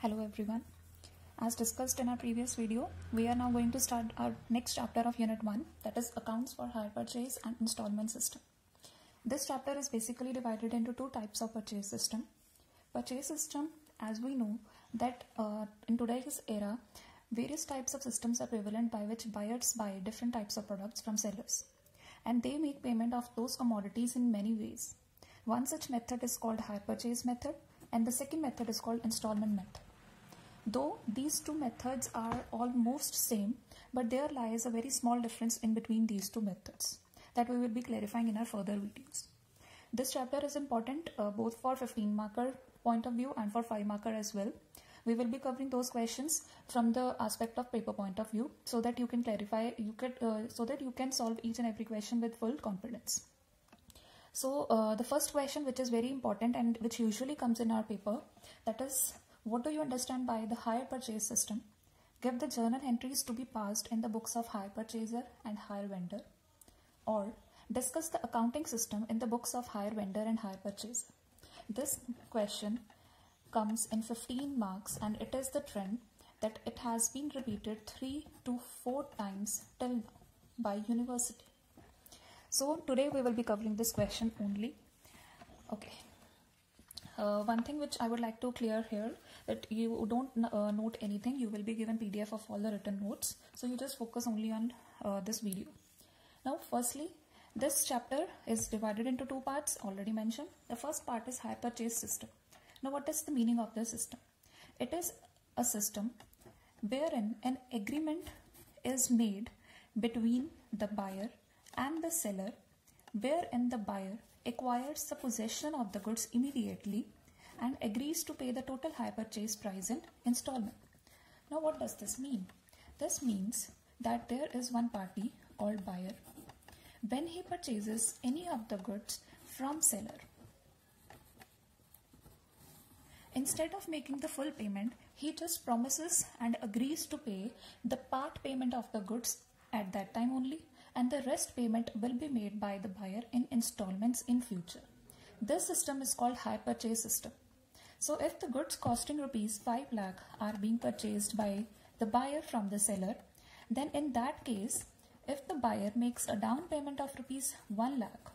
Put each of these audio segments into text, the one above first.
Hello everyone. As discussed in our previous video, we are now going to start our next chapter of Unit 1, that is Accounts for Hire Purchase and Installment System. This chapter is basically divided into two types of purchase system. Purchase system, as we know that in today's era, various types of systems are prevalent by which buyers buy different types of products from sellers. And they make payment of those commodities in many ways. One such method is called hire purchase method and the second method is called installment method. Though these two methods are almost same, but there lies a very small difference in between these two methods that we will be clarifying in our further videos. This chapter is important both for 15 marker point of view and for 5 marker as well. We will be covering those questions from the aspect of paper point of view so that you can clarify, so that you can solve each and every question with full confidence. So the first question, which is very important and which usually comes in our paper, that is, what do you understand by the hire purchase system? Give the journal entries to be passed in the books of hire purchaser and hire vendor. Or discuss the accounting system in the books of hire vendor and hire purchaser. This question comes in 15 marks and it is the trend that it has been repeated 3 to 4 times till now by university. So today we will be covering this question only. Okay. One thing which I would like to clear here, that you don't note anything. You will be given PDF of all the written notes. So you just focus only on this video. Now firstly, this chapter is divided into two parts already mentioned. The first part is hire purchase system. Now what is the meaning of the system? It is a system wherein an agreement is made between the buyer and the seller, wherein the buyer acquires the possession of the goods immediately and agrees to pay the total hire purchase price in installment. Now what does this mean? This means that there is one party called buyer. When he purchases any of the goods from seller, instead of making the full payment, he just promises and agrees to pay the part payment of the goods at that time only, and the rest payment will be made by the buyer in installments in future. This system is called hire purchase system. So if the goods costing rupees 5 lakh are being purchased by the buyer from the seller, then in that case, if the buyer makes a down payment of rupees 1 lakh,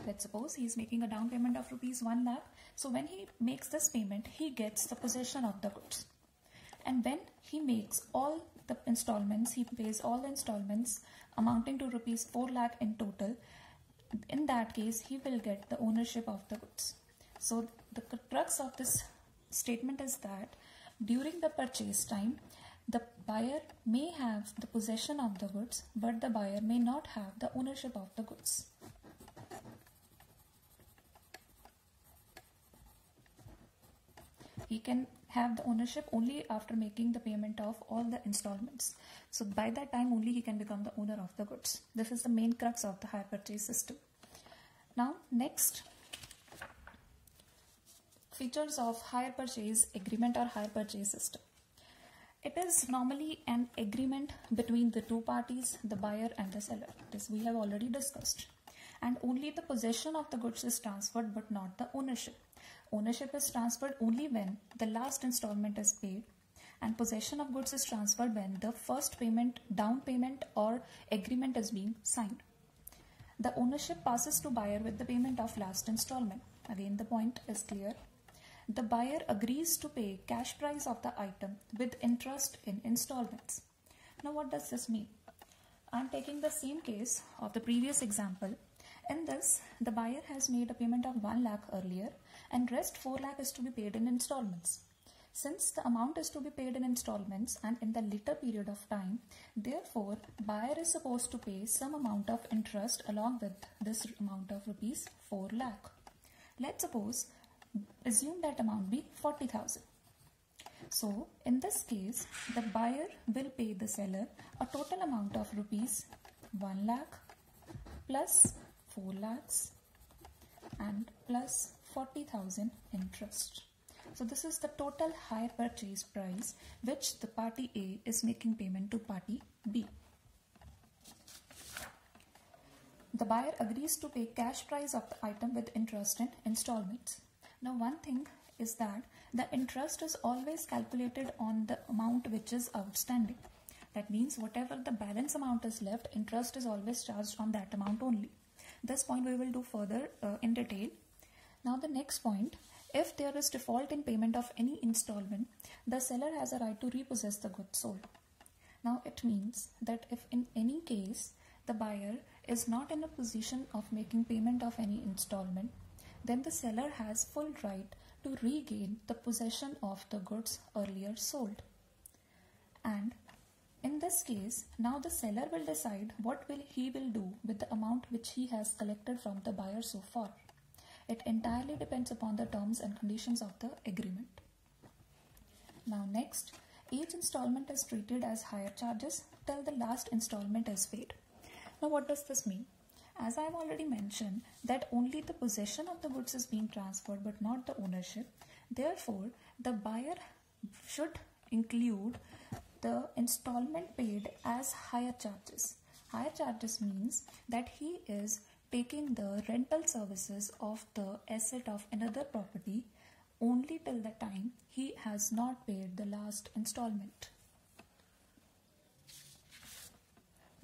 let's suppose he is making a down payment of rupees 1 lakh. So when he makes this payment, he gets the possession of the goods. And when he makes all the installments, he pays all the installments amounting to rupees 4 lakh in total. In that case, he will get the ownership of the goods. So the crux of this statement is that during the purchase time, the buyer may have the possession of the goods, but the buyer may not have the ownership of the goods. He can have the ownership only after making the payment of all the installments. So by that time only he can become the owner of the goods. This is the main crux of the hire purchase system. Now next, features of hire purchase agreement or hire purchase system. It is normally an agreement between the two parties, the buyer and the seller. This we have already discussed. And only the possession of the goods is transferred but not the ownership. Ownership is transferred only when the last installment is paid, and possession of goods is transferred when the first payment, down payment or agreement is being signed. The ownership passes to buyer with the payment of last installment. Again, the point is clear. The buyer agrees to pay cash price of the item with interest in installments. Now what does this mean? I am taking the same case of the previous example. In this, the buyer has made a payment of 1 lakh earlier and rest 4 lakh is to be paid in installments. Since the amount is to be paid in installments and in the later period of time, therefore buyer is supposed to pay some amount of interest along with this amount of rupees 4 lakh. Let's suppose, assume that amount be 40,000. So in this case, the buyer will pay the seller a total amount of rupees 1 lakh plus 4 lakhs and plus 40,000 interest. So this is the total hire purchase price which the party A is making payment to party B. the buyer agrees to pay cash price of the item with interest in installments. Now one thing is that the interest is always calculated on the amount which is outstanding. That means whatever the balance amount is left, interest is always charged on that amount only. This point we will do further in detail. Now the next point, if there is default in payment of any installment, the seller has a right to repossess the goods sold. Now it means that if in any case the buyer is not in a position of making payment of any installment, then the seller has full right to regain the possession of the goods earlier sold. And in this case, now the seller will decide what he will do with the amount which he has collected from the buyer so far. It entirely depends upon the terms and conditions of the agreement. Now next, each installment is treated as hire charges till the last installment is paid. Now what does this mean? As I have already mentioned that only the possession of the goods is being transferred but not the ownership. Therefore, the buyer should include the installment paid as hire charges. Hire charges means that he is taking the rental services of the asset of another property only till the time he has not paid the last installment.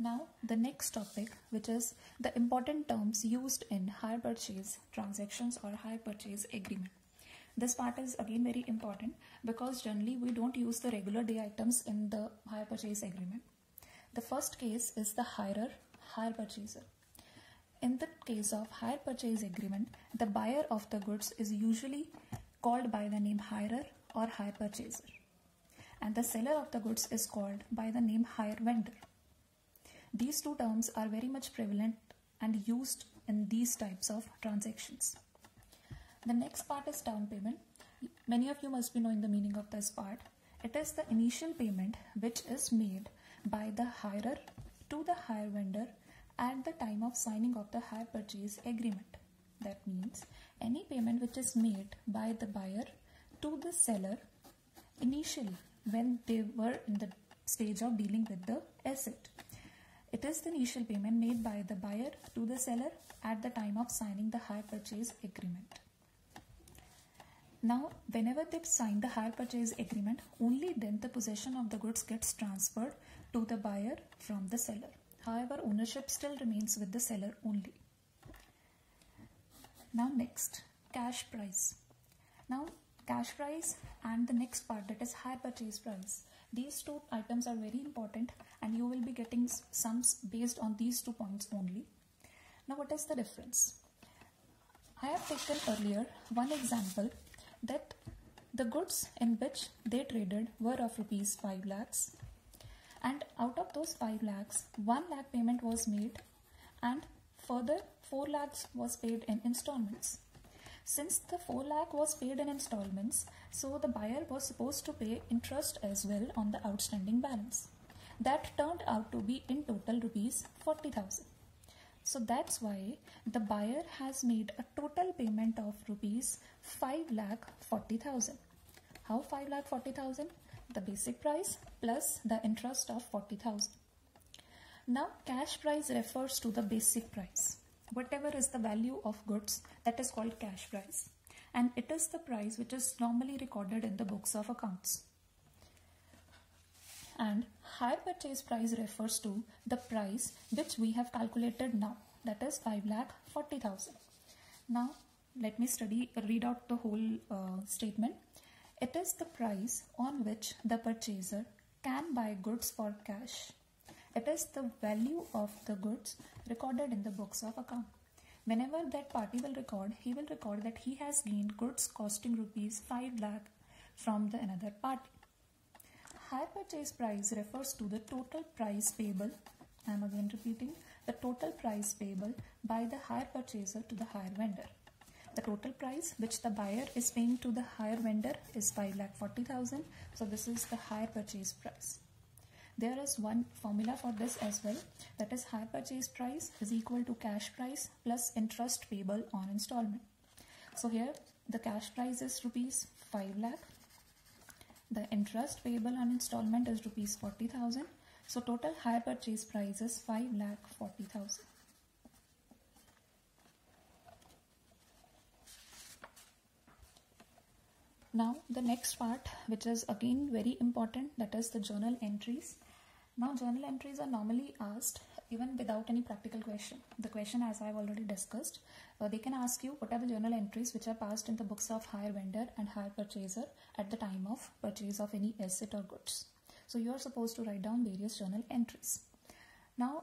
Now the next topic, which is the important terms used in hire purchase transactions or hire purchase agreement. This part is again very important because generally we don't use the regular day items in the hire purchase agreement. The first case is the hirer, hire purchaser. In the case of hire purchase agreement, the buyer of the goods is usually called by the name hirer or hire purchaser, and the seller of the goods is called by the name hire vendor. These two terms are very much prevalent and used in these types of transactions. The next part is down payment. Many of you must be knowing the meaning of this part. It is the initial payment which is made by the hirer to the hire vendor at the time of signing of the hire purchase agreement. That means any payment which is made by the buyer to the seller initially when they were in the stage of dealing with the asset. It is the initial payment made by the buyer to the seller at the time of signing the hire purchase agreement. Now, whenever they sign the hire purchase agreement, only then the possession of the goods gets transferred to the buyer from the seller. However, ownership still remains with the seller only. Now next, cash price. Now cash price and the next part, that is hire purchase price. These two items are very important and you will be getting sums based on these 2 points only. Now what is the difference? I have taken earlier one example that the goods in which they traded were of rupees 5 lakhs, and out of those 5 lakhs 1 lakh payment was made and further 4 lakhs was paid in installments. Since the 4 lakh was paid in installments, so the buyer was supposed to pay interest as well on the outstanding balance. That turned out to be in total rupees 40,000. So that's why the buyer has made a total payment of rupees 5,40,000. How 5,40,000? The basic price plus the interest of 40,000. Now cash price refers to the basic price. Whatever is the value of goods, that is called cash price, and it is the price which is normally recorded in the books of accounts. And hire purchase price refers to the price which we have calculated now, that is 5,40,000. Now let me read out the whole statement. It is the price on which the purchaser can buy goods for cash. It is the value of the goods recorded in the books of account. Whenever that party will record, he will record that he has gained goods costing rupees 5 lakh from the another party. Hire purchase price refers to the total price payable. I am again repeating, the total price payable by the hire purchaser to the hire vendor. The total price which the buyer is paying to the hire vendor is 5,40,000. So this is the hire purchase price. There is one formula for this as well, that is hire purchase price is equal to cash price plus interest payable on installment. So here the cash price is rupees 5 lakh. The interest payable on installment is rupees 40,000. So total hire purchase price is 5,40,000. Now the next part, which is again very important, that is the journal entries. Now journal entries are normally asked even without any practical question. The question, as I have already discussed, they can ask you what are the journal entries which are passed in the books of hire vendor and hire purchaser at the time of purchase of any asset or goods. So you are supposed to write down various journal entries. Now,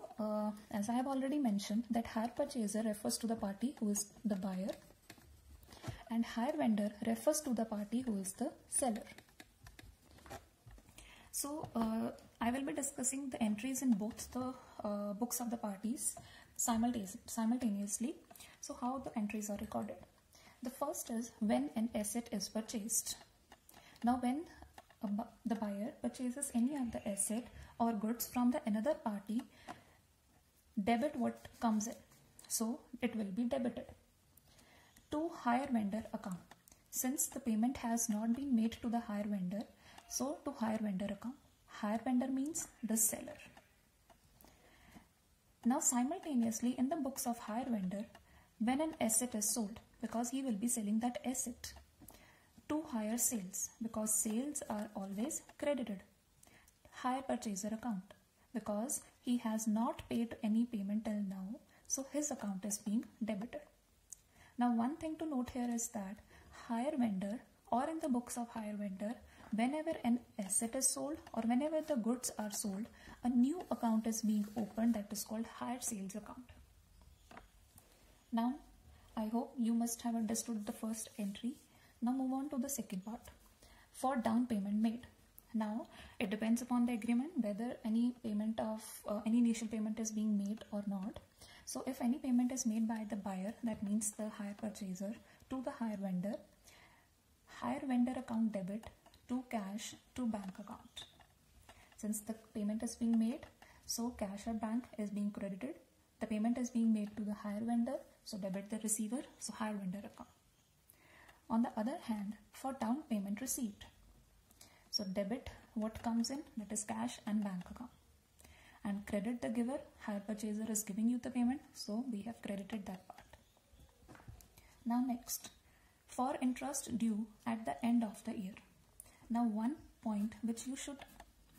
as I have already mentioned, that hire purchaser refers to the party who is the buyer, and hire vendor refers to the party who is the seller. So I will be discussing the entries in both the books of the parties simultaneously. So how the entries are recorded. The first is when an asset is purchased. Now when the buyer purchases any of the asset or goods from the another party, debit what comes in. So it will be debited to hire vendor account. Since the payment has not been made to the hire vendor, so to hire vendor account. Hire vendor means the seller. Now simultaneously in the books of hire vendor, when an asset is sold, because he will be selling that asset, to hire sales, because sales are always credited. Hire purchaser account, because he has not paid any payment till now, so his account is being debited. Now one thing to note here is that hire vendor, or in the books of hire vendor, whenever an asset is sold or whenever the goods are sold, a new account is being opened that is called hire sales account. Now I hope you must have understood the first entry. Now move on to the second part. For down payment made. Now it depends upon the agreement whether any payment of any initial payment is being made or not. So if any payment is made by the buyer, that means the hire purchaser, to the hire vendor account debit to cash to bank account. Since the payment is being made, so cash or bank is being credited. The payment is being made to the hire vendor, so debit the receiver, so hire vendor account. On the other hand, for down payment received, so debit what comes in, that is cash and bank account, and credit the giver. Hire purchaser is giving you the payment, so we have credited that part. Now next, for interest due at the end of the year. Now one point which you should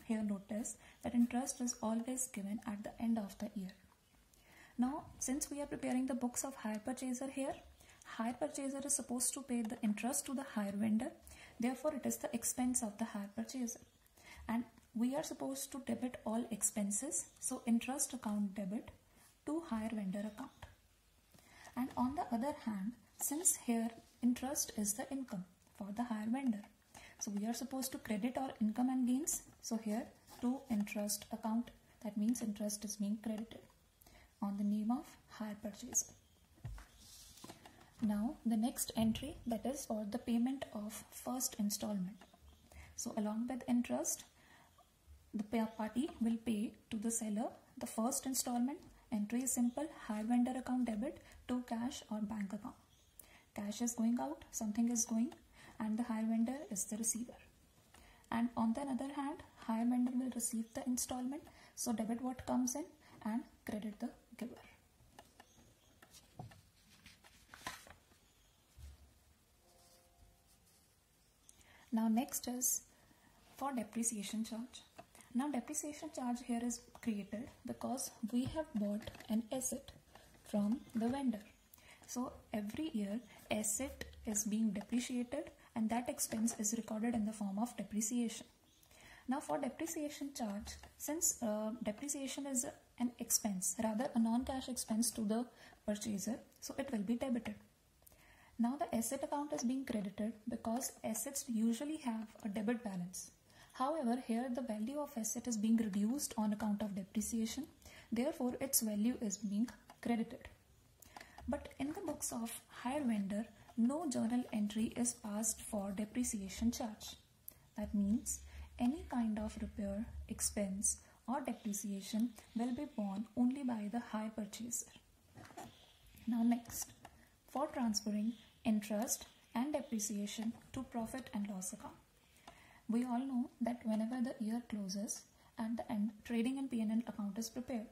here notice, that interest is always given at the end of the year. Now since we are preparing the books of hire purchaser here, hire purchaser is supposed to pay the interest to the hire vendor, therefore it is the expense of the hire purchaser, and we are supposed to debit all expenses, so interest account debit to hire vendor account. And on the other hand, since here interest is the income for the hire vendor, so we are supposed to credit our income and gains, so here to interest account, that means interest is being credited on the name of hire purchaser. Now the next entry, that is for the payment of first installment. So along with interest, the party will pay to the seller the first installment. Entry is simple, hire vendor account debit to cash or bank account. Cash is going out, something is going, and the hire vendor is the receiver. And on the other hand, hire vendor will receive the installment, so debit what comes in and credit the giver. Now next is for depreciation charge. Now depreciation charge here is created because we have bought an asset from the vendor. So every year asset is being depreciated and that expense is recorded in the form of depreciation. Now for depreciation charge, since depreciation is an expense, rather a non-cash expense to the purchaser, so it will be debited. Now the asset account is being credited because assets usually have a debit balance. However, here the value of asset is being reduced on account of depreciation, therefore its value is being credited. But in the books of hire vendor, no journal entry is passed for depreciation charge. That means any kind of repair, expense or depreciation will be borne only by the hire purchaser. Now next, for transferring interest and depreciation to profit and loss account. We all know that whenever the year closes, at the end trading and P&L account is prepared.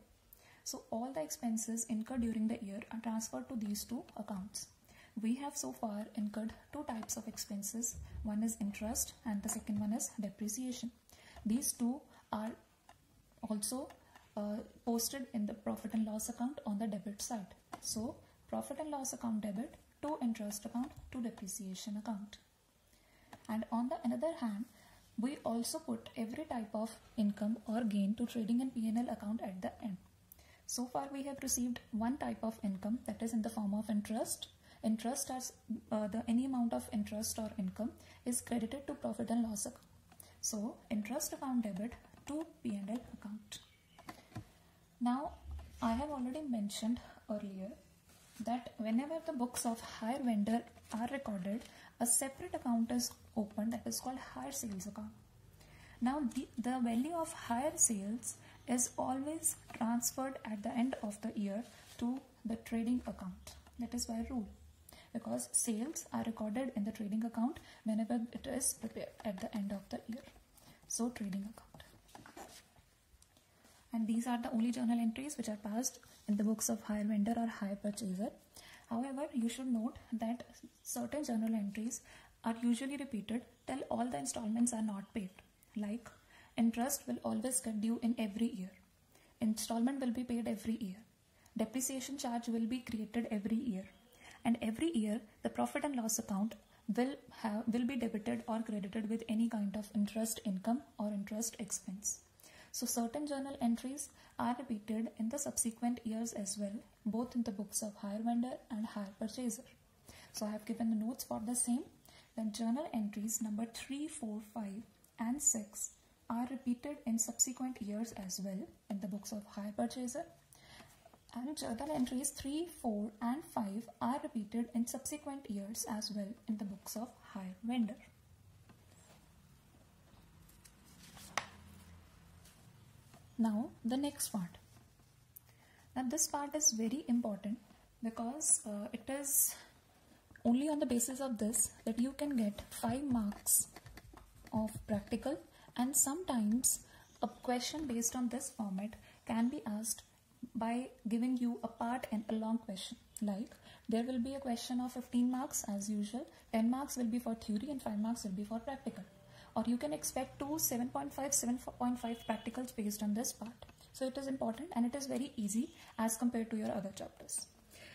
So all the expenses incurred during the year are transferred to these two accounts. we have so far incurred two types of expenses. One is interest and the second one is depreciation. These two are also posted in the profit and loss account on the debit side. So profit and loss account debit to interest account to depreciation account. And on the another hand, we also put every type of income or gain to trading and P&L account at the end. So far we have received one type of income, that is in the form of interest. Interest as any amount of interest or income is credited to profit and loss account. So interest account debit to P&L account. Now I have already mentioned earlier that whenever the books of hire vendor are recorded, a separate account is opened that is called hire sales account. Now the value of hire sales is always transferred at the end of the year to the trading account. That is by rule, because sales are recorded in the trading account whenever it is prepared at the end of the year. So trading account. And these are the only journal entries which are passed in the books of hire vendor or hire purchaser. However, you should note that certain journal entries are usually repeated till all the installments are not paid. Like interest will always get due in every year. Installment will be paid every year. Depreciation charge will be created every year. And every year the profit and loss account will be debited or credited with any kind of interest income or interest expense. So certain journal entries are repeated in the subsequent years as well, both in the books of hire vendor and hire purchaser. So I have given the notes for the same. Then journal entries number 3, 4, 5 and 6 are repeated in subsequent years as well in the books of hire purchaser. And journal entries 3, 4 and 5 are repeated in subsequent years as well in the books of hire vendor. Now the next part. Now this part is very important because it is only on the basis of this that you can get 5 marks of practical, and sometimes a question based on this format can be asked by giving you a part and a long question. Like there will be a question of 15 marks as usual, 10 marks will be for theory and 5 marks will be for practical. Or you can expect 2 7.5, 7.5 practicals based on this part. So it is important and it is very easy as compared to your other chapters.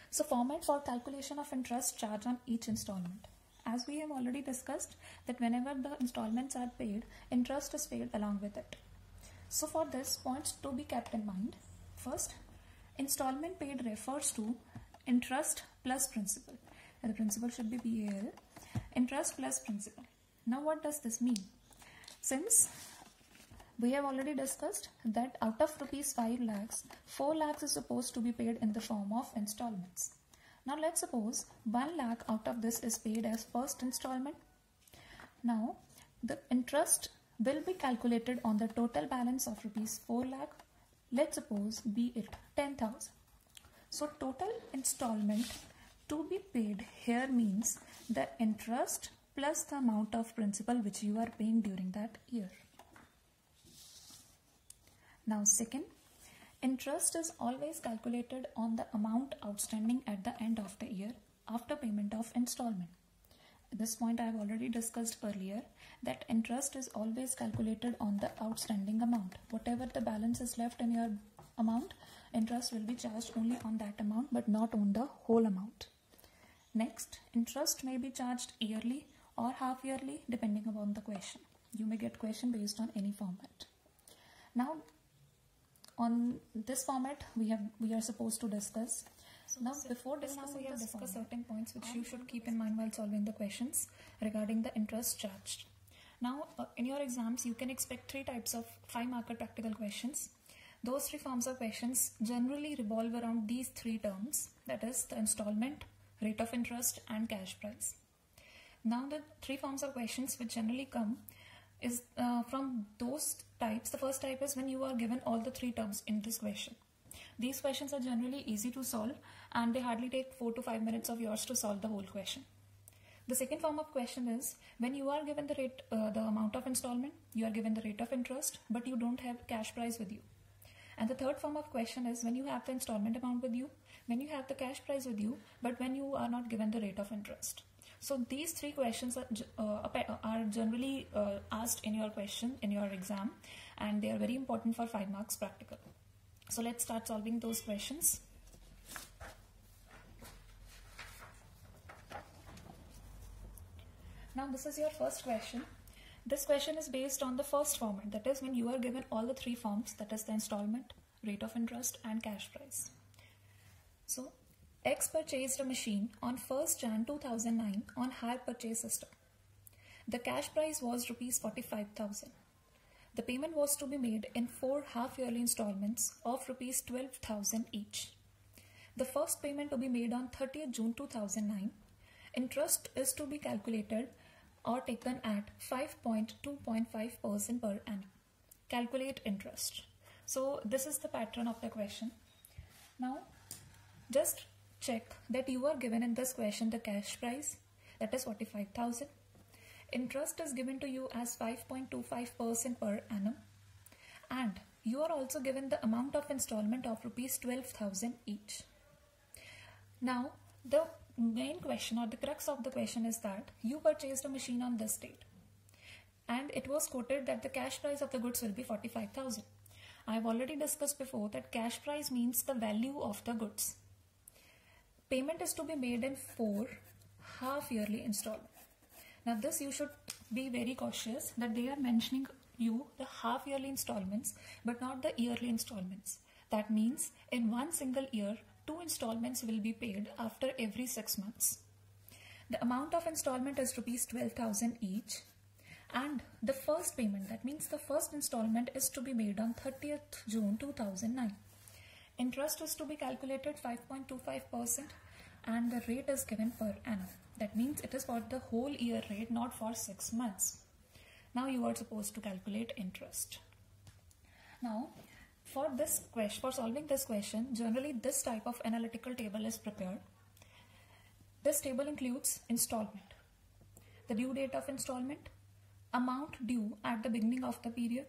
So format for calculation of interest charge on each installment. As we have already discussed that whenever the installments are paid, interest is paid along with it. So for this, points to be kept in mind. First, installment paid refers to interest plus principal. And the principal should be BAL. Interest plus principal. Now what does this mean? Since we have already discussed that out of rupees 5 lakhs, 4 lakhs is supposed to be paid in the form of installments. Now let's suppose 1 lakh out of this is paid as first installment. Now the interest will be calculated on the total balance of rupees 4 lakh. Let's suppose be it 10,000. So total installment to be paid here means the interest plus the amount of principal which you are paying during that year. Now second, interest is always calculated on the amount outstanding at the end of the year after payment of installment. This point I have already discussed earlier, that interest is always calculated on the outstanding amount. Whatever the balance is left in your amount, interest will be charged only on that amount but not on the whole amount. Next, interest may be charged yearly or half yearly depending upon the question. You may get question based on any format. Now on this format we are supposed to discuss. So now before discussing we have discussed certain points which you should keep in mind while solving the questions regarding the interest charged. Now in your exams you can expect 3 types of 5-marker practical questions. Those 3 forms of questions generally revolve around these 3 terms, that is the installment, rate of interest and cash price. Now the 3 forms of questions which generally come is from those types. The first type is when you are given all the 3 terms in this question. These questions are generally easy to solve and they hardly take 4 to 5 minutes of yours to solve the whole question. The second form of question is when you are given the rate, the amount of installment, you are given the rate of interest, but you don't have cash price with you. And the third form of question is when you have the installment amount with you, when you have the cash price with you, but when you are not given the rate of interest. So these three questions are generally asked in your question in your exam, and they are very important for 5 marks practical. So let's start solving those questions. Now this is your first question. This question is based on the first format, that is when you are given all the three forms, that is the installment, rate of interest and cash price. So X purchased a machine on 1st Jan 2009 on hire purchase system. The cash price was rupees 45,000. The payment was to be made in 4 half-yearly installments of rupees 12,000 each. The first payment to be made on 30th June 2009. Interest is to be calculated or taken at 5.2.5% per annum. Calculate interest. So this is the pattern of the question. Now just check that you are given in this question the cash price, that is 45,000. Interest is given to you as 5.25% per annum, and you are also given the amount of installment of rupees 12,000 each. Now the main question or the crux of the question is that you purchased a machine on this date and it was quoted that the cash price of the goods will be 45,000. I have already discussed before that cash price means the value of the goods. Payment is to be made in 4 half-yearly installments. Now this you should be very cautious that they are mentioning you the half-yearly installments but not the yearly installments. That means in one single year 2 installments will be paid after every 6 months. The amount of installment is rupees 12,000 each, and the first payment, that means the first installment, is to be made on 30th June 2009. Interest is to be calculated 5.25% and the rate is given per annum. That means it is for the whole year rate, not for 6 months. Now you are supposed to calculate interest. Now for solving this question, generally this type of analytical table is prepared. This table includes installment, the due date of installment, amount due at the beginning of the period,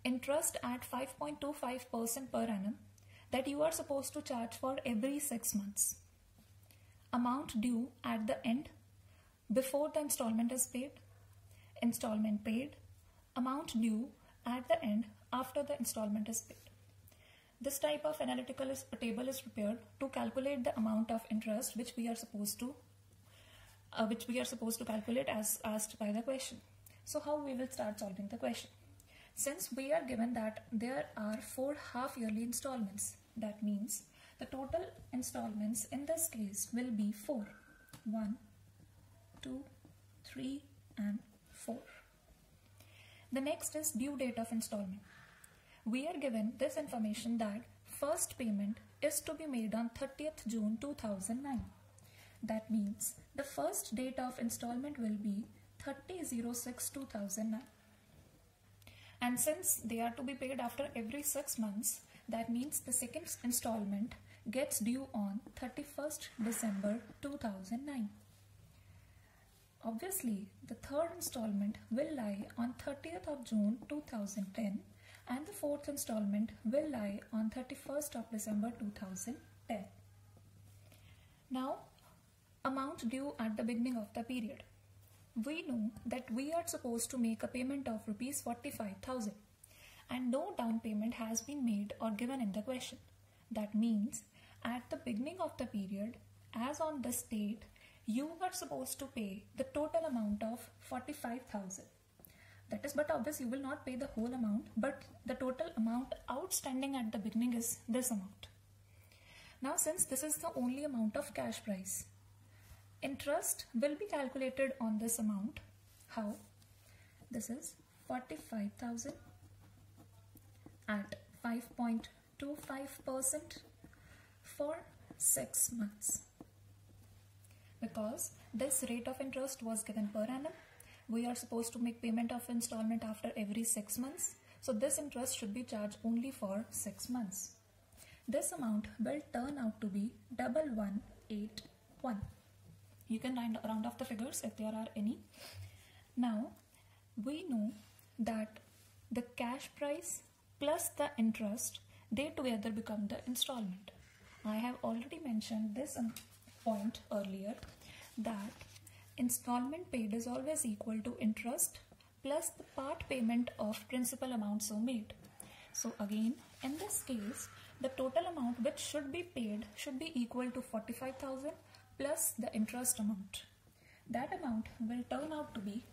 interest at 5.25% per annum that you are supposed to charge for every 6 months, amount due at the end before the installment is paid, installment paid, amount due at the end after the installment is paid. This type of analytical table is prepared to calculate the amount of interest which we are supposed to calculate as asked by the question. So how we will start solving the question? Since we are given that there are 4 half-yearly installments, that means the total installments in this case will be 4. 1, 2, 3 and 4. The next is due date of installment. We are given this information that first payment is to be made on 30th June 2009. That means the first date of installment will be 30/06/2009. And since they are to be paid after every 6 months, that means the second installment gets due on 31st December 2009. Obviously, the third installment will lie on 30th of June 2010 and the fourth installment will lie on 31st of December 2010. Now, amount due at the beginning of the period. We know that we are supposed to make a payment of rupees 45,000 and no down payment has been made or given in the question. That means at the beginning of the period, as on this date, you are supposed to pay the total amount of 45,000. That is, but obviously you will not pay the whole amount, but the total amount outstanding at the beginning is this amount. Now, since this is the only amount of cash price, interest will be calculated on this amount. How? This is 45,000 at 5.25% for 6 months. Because this rate of interest was given per annum, we are supposed to make payment of installment after every 6 months. So this interest should be charged only for 6 months. This amount will turn out to be 1181. You can round off the figures if there are any. Now, we know that the cash price plus the interest they together become the installment. I have already mentioned this point earlier, that installment paid is always equal to interest plus the part payment of principal amount so made. So again, in this case, the total amount which should be paid should be equal to 45,000 plus the interest amount. That amount will turn out to be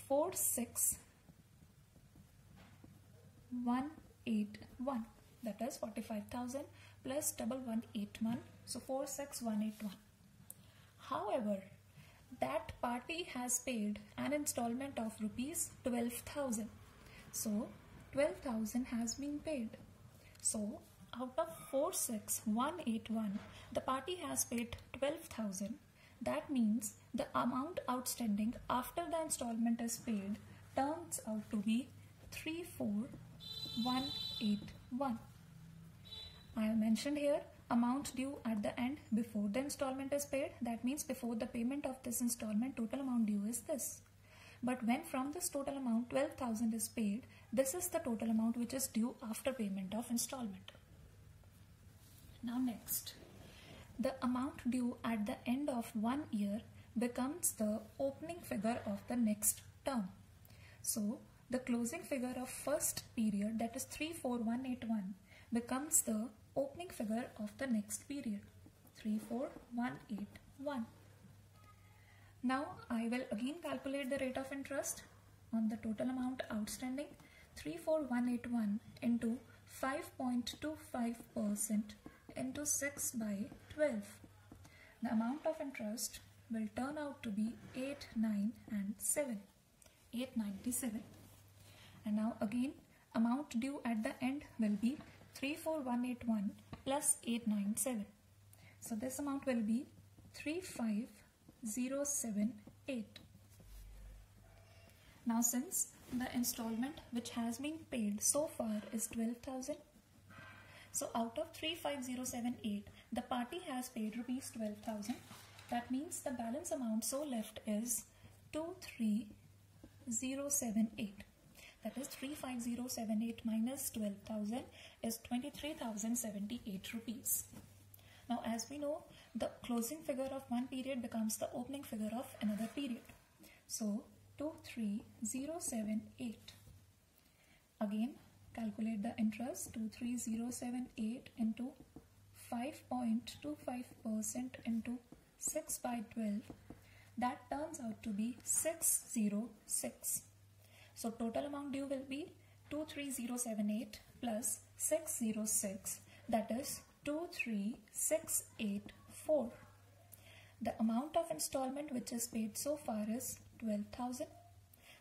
46,181. That is 45,000 plus 1181. So 46,181. However, that party has paid an installment of rupees 12,000. So 12,000 has been paid. So out of 46,181, the party has paid 12,000. That means the amount outstanding after the installment is paid turns out to be 34,181. I have mentioned here amount due at the end before the installment is paid. That means before the payment of this installment, total amount due is this. But when from this total amount 12,000 is paid, this is the total amount which is due after payment of installment. Now next, the amount due at the end of 1 year becomes the opening figure of the next term. So the closing figure of first period, that is 34,181, becomes the opening figure of the next period, 34,181. Now I will again calculate the rate of interest on the total amount outstanding, 34,181 into 5.25% into 6 by 12. The amount of interest will turn out to be 897. And now again, amount due at the end will be 34,181 plus 897. So this amount will be 35,078. Now since the installment which has been paid so far is 12,000, so out of 35,078, the party has paid rupees 12,000. That means the balance amount so left is 23,078. That is 35,078 minus 12,000 is 23,078 rupees. Now as we know, the closing figure of one period becomes the opening figure of another period. So 23,078. Again, calculate the interest, 23,078 into 5.25% into 6 by 12. That turns out to be 606. So total amount due will be 23,078 plus 606, that is 23,684. The amount of installment which is paid so far is 12,000.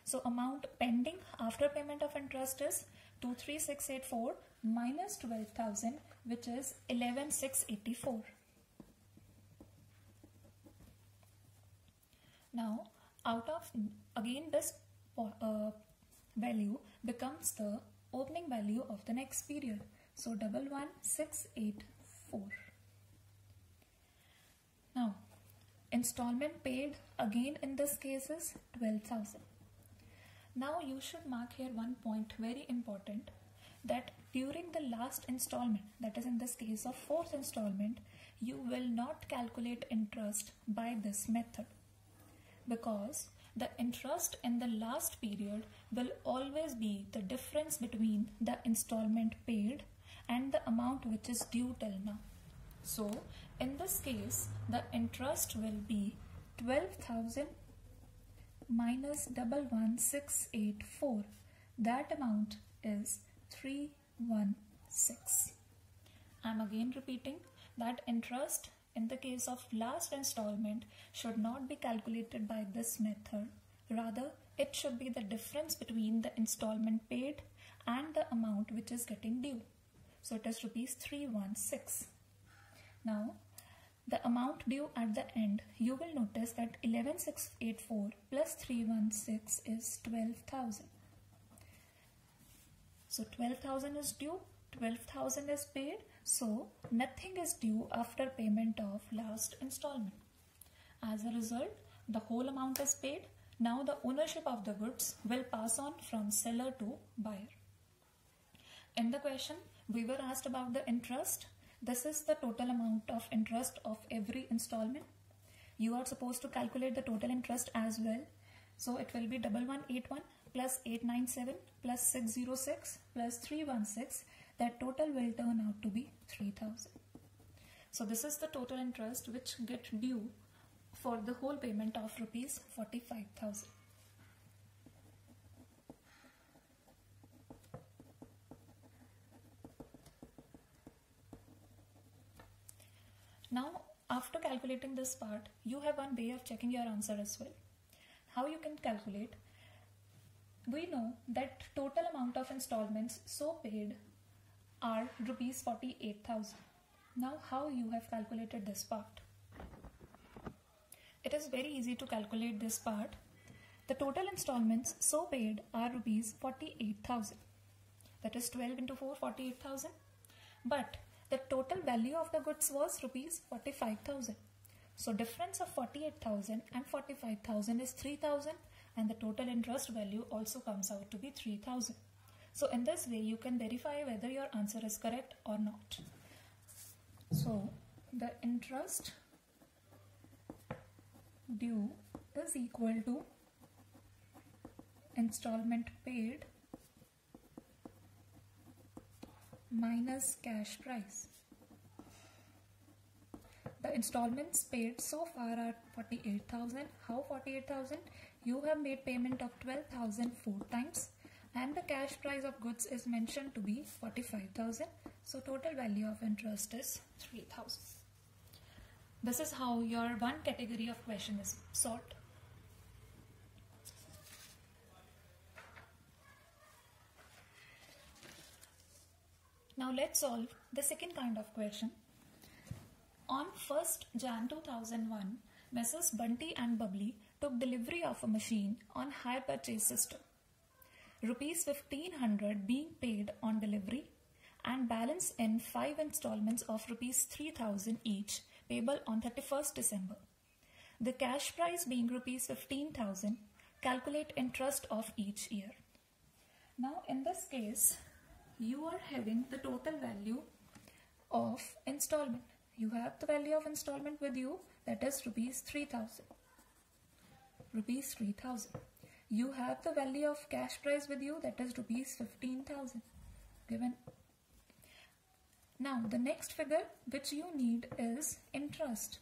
So amount pending after payment of interest is 23,684 minus 12,000, which is 11,684. Now out of again this value becomes the opening value of the next period. So 11,684. Now installment paid again in this case is 12,000. Now you should mark here one point very important, that during the last installment, that is in this case of fourth installment, you will not calculate interest by this method, because the interest in the last period will always be the difference between the installment paid and the amount which is due till now. So in this case, the interest will be 12,000 minus 11,684. That amount is 316. I'm again repeating that interest in the case of last installment should not be calculated by this method. Rather, it should be the difference between the installment paid and the amount which is getting due. So it is rupees 316. Now, the amount due at the end, you will notice that 11,684 plus 316 is 12,000. So 12,000 is due, 12,000 is paid, so nothing is due after payment of last installment. As a result, the whole amount is paid. Now the ownership of the goods will pass on from seller to buyer. In the question, we were asked about the interest. This is the total amount of interest of every installment. You are supposed to calculate the total interest as well. So it will be 1181 plus 897 plus 606 plus 316. That total will turn out to be 3000. So this is the total interest which get due for the whole payment of rupees 45,000. Now, after calculating this part, you have one way of checking your answer as well. How you can calculate? We know that total amount of installments so paid are rupees 48,000. Now, how you have calculated this part? It is very easy to calculate this part. The total installments so paid are rupees 48,000. That is 12 into 4, 48,000. But the total value of the goods was rupees 45,000. So difference of 48,000 and 45,000 is 3,000, and the total interest value also comes out to be 3,000. So in this way you can verify whether your answer is correct or not. So the interest due is equal to installment paid minus cash price. The installments paid so far are 48,000. How 48,000? You have made payment of 12,000 4 times, and the cash price of goods is mentioned to be 45,000. So total value of interest is 3,000. This is how your one category of question is solved. Now let's solve the second kind of question. On 1st Jan 2001, Messrs. Bunty and Bubbly took delivery of a machine on hire purchase system. Rupees 1,500 being paid on delivery and balance in 5 installments of rupees 3,000 each, payable on 31st December. The cash price being rupees 15,000. Calculate interest of each year. Now in this case, you are having the total value of installment. You have the value of installment with you, that is rupees 3,000. Rupees 3,000. You have the value of cash price with you, that is rupees 15,000 given. Now the next figure which you need is interest.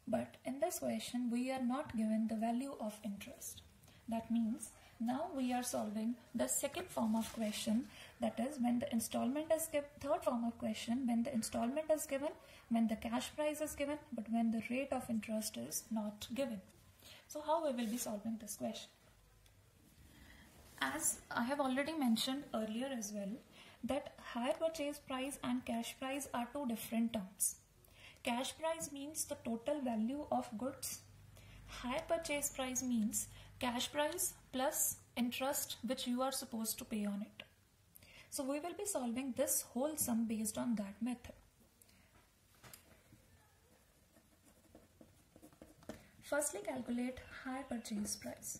But in this question we are not given the value of interest. That means now we are solving the second form of question, that is when the installment is given. Third form of question, when the installment is given, when the cash price is given, but when the rate of interest is not given. So how we will be solving this question? As I have already mentioned earlier as well, that hire purchase price and cash price are two different terms. Cash price means the total value of goods. Hire purchase price means cash price plus interest which you are supposed to pay on it. So we will be solving this whole sum based on that method. Firstly, calculate hire purchase price.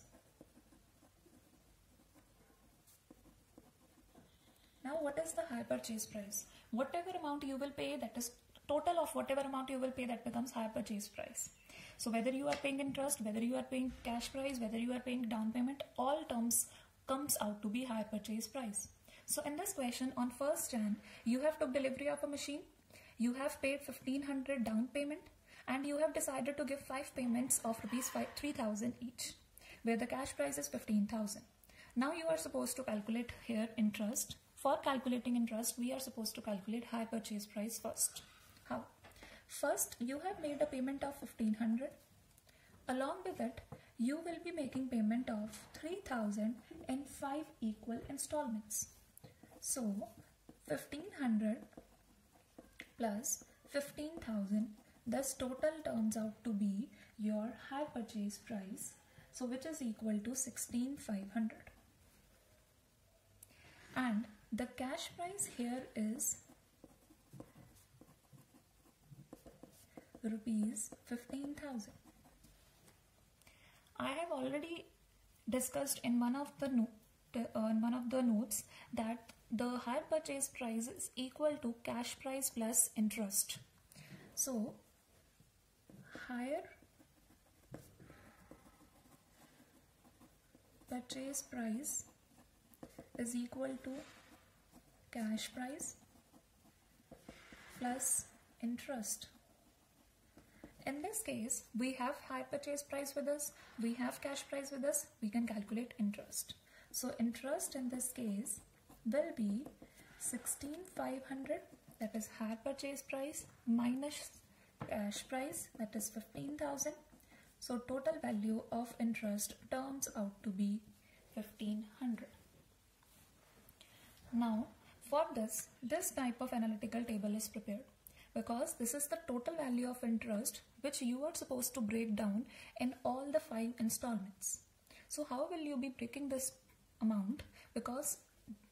Now what is the hire purchase price? Whatever amount you will pay, that is total of whatever amount you will pay, that becomes hire purchase price. So whether you are paying interest, whether you are paying cash price, whether you are paying down payment, all terms comes out to be hire purchase price. So in this question, on 1st Jan, you have took delivery of a machine, you have paid 1,500 down payment, and you have decided to give 5 payments of rupees 3,000 each, where the cash price is 15,000. Now you are supposed to calculate here interest. For calculating interest, we are supposed to calculate hire purchase price first. How? First, you have made a payment of 1,500. Along with it, you will be making payment of 3,000 in 5 equal installments. So, 1,500 plus 15,000, thus total turns out to be your hire purchase price, so which is equal to 16,500. And the cash price here is rupees 15,000. I have already discussed in one of the in one of the notes that the hire purchase price is equal to cash price plus interest. So hire purchase price is equal to cash price plus interest. In this case, we have hire purchase price with us, we have cash price with us, we can calculate interest. So interest in this case will be 16,500, that is hire purchase price, minus cash price, that is 15,000. So total value of interest turns out to be 1,500. Now for this type of analytical table is prepared, because this is the total value of interest which you are supposed to break down in all the 5 installments. So how will you be breaking this amount? Because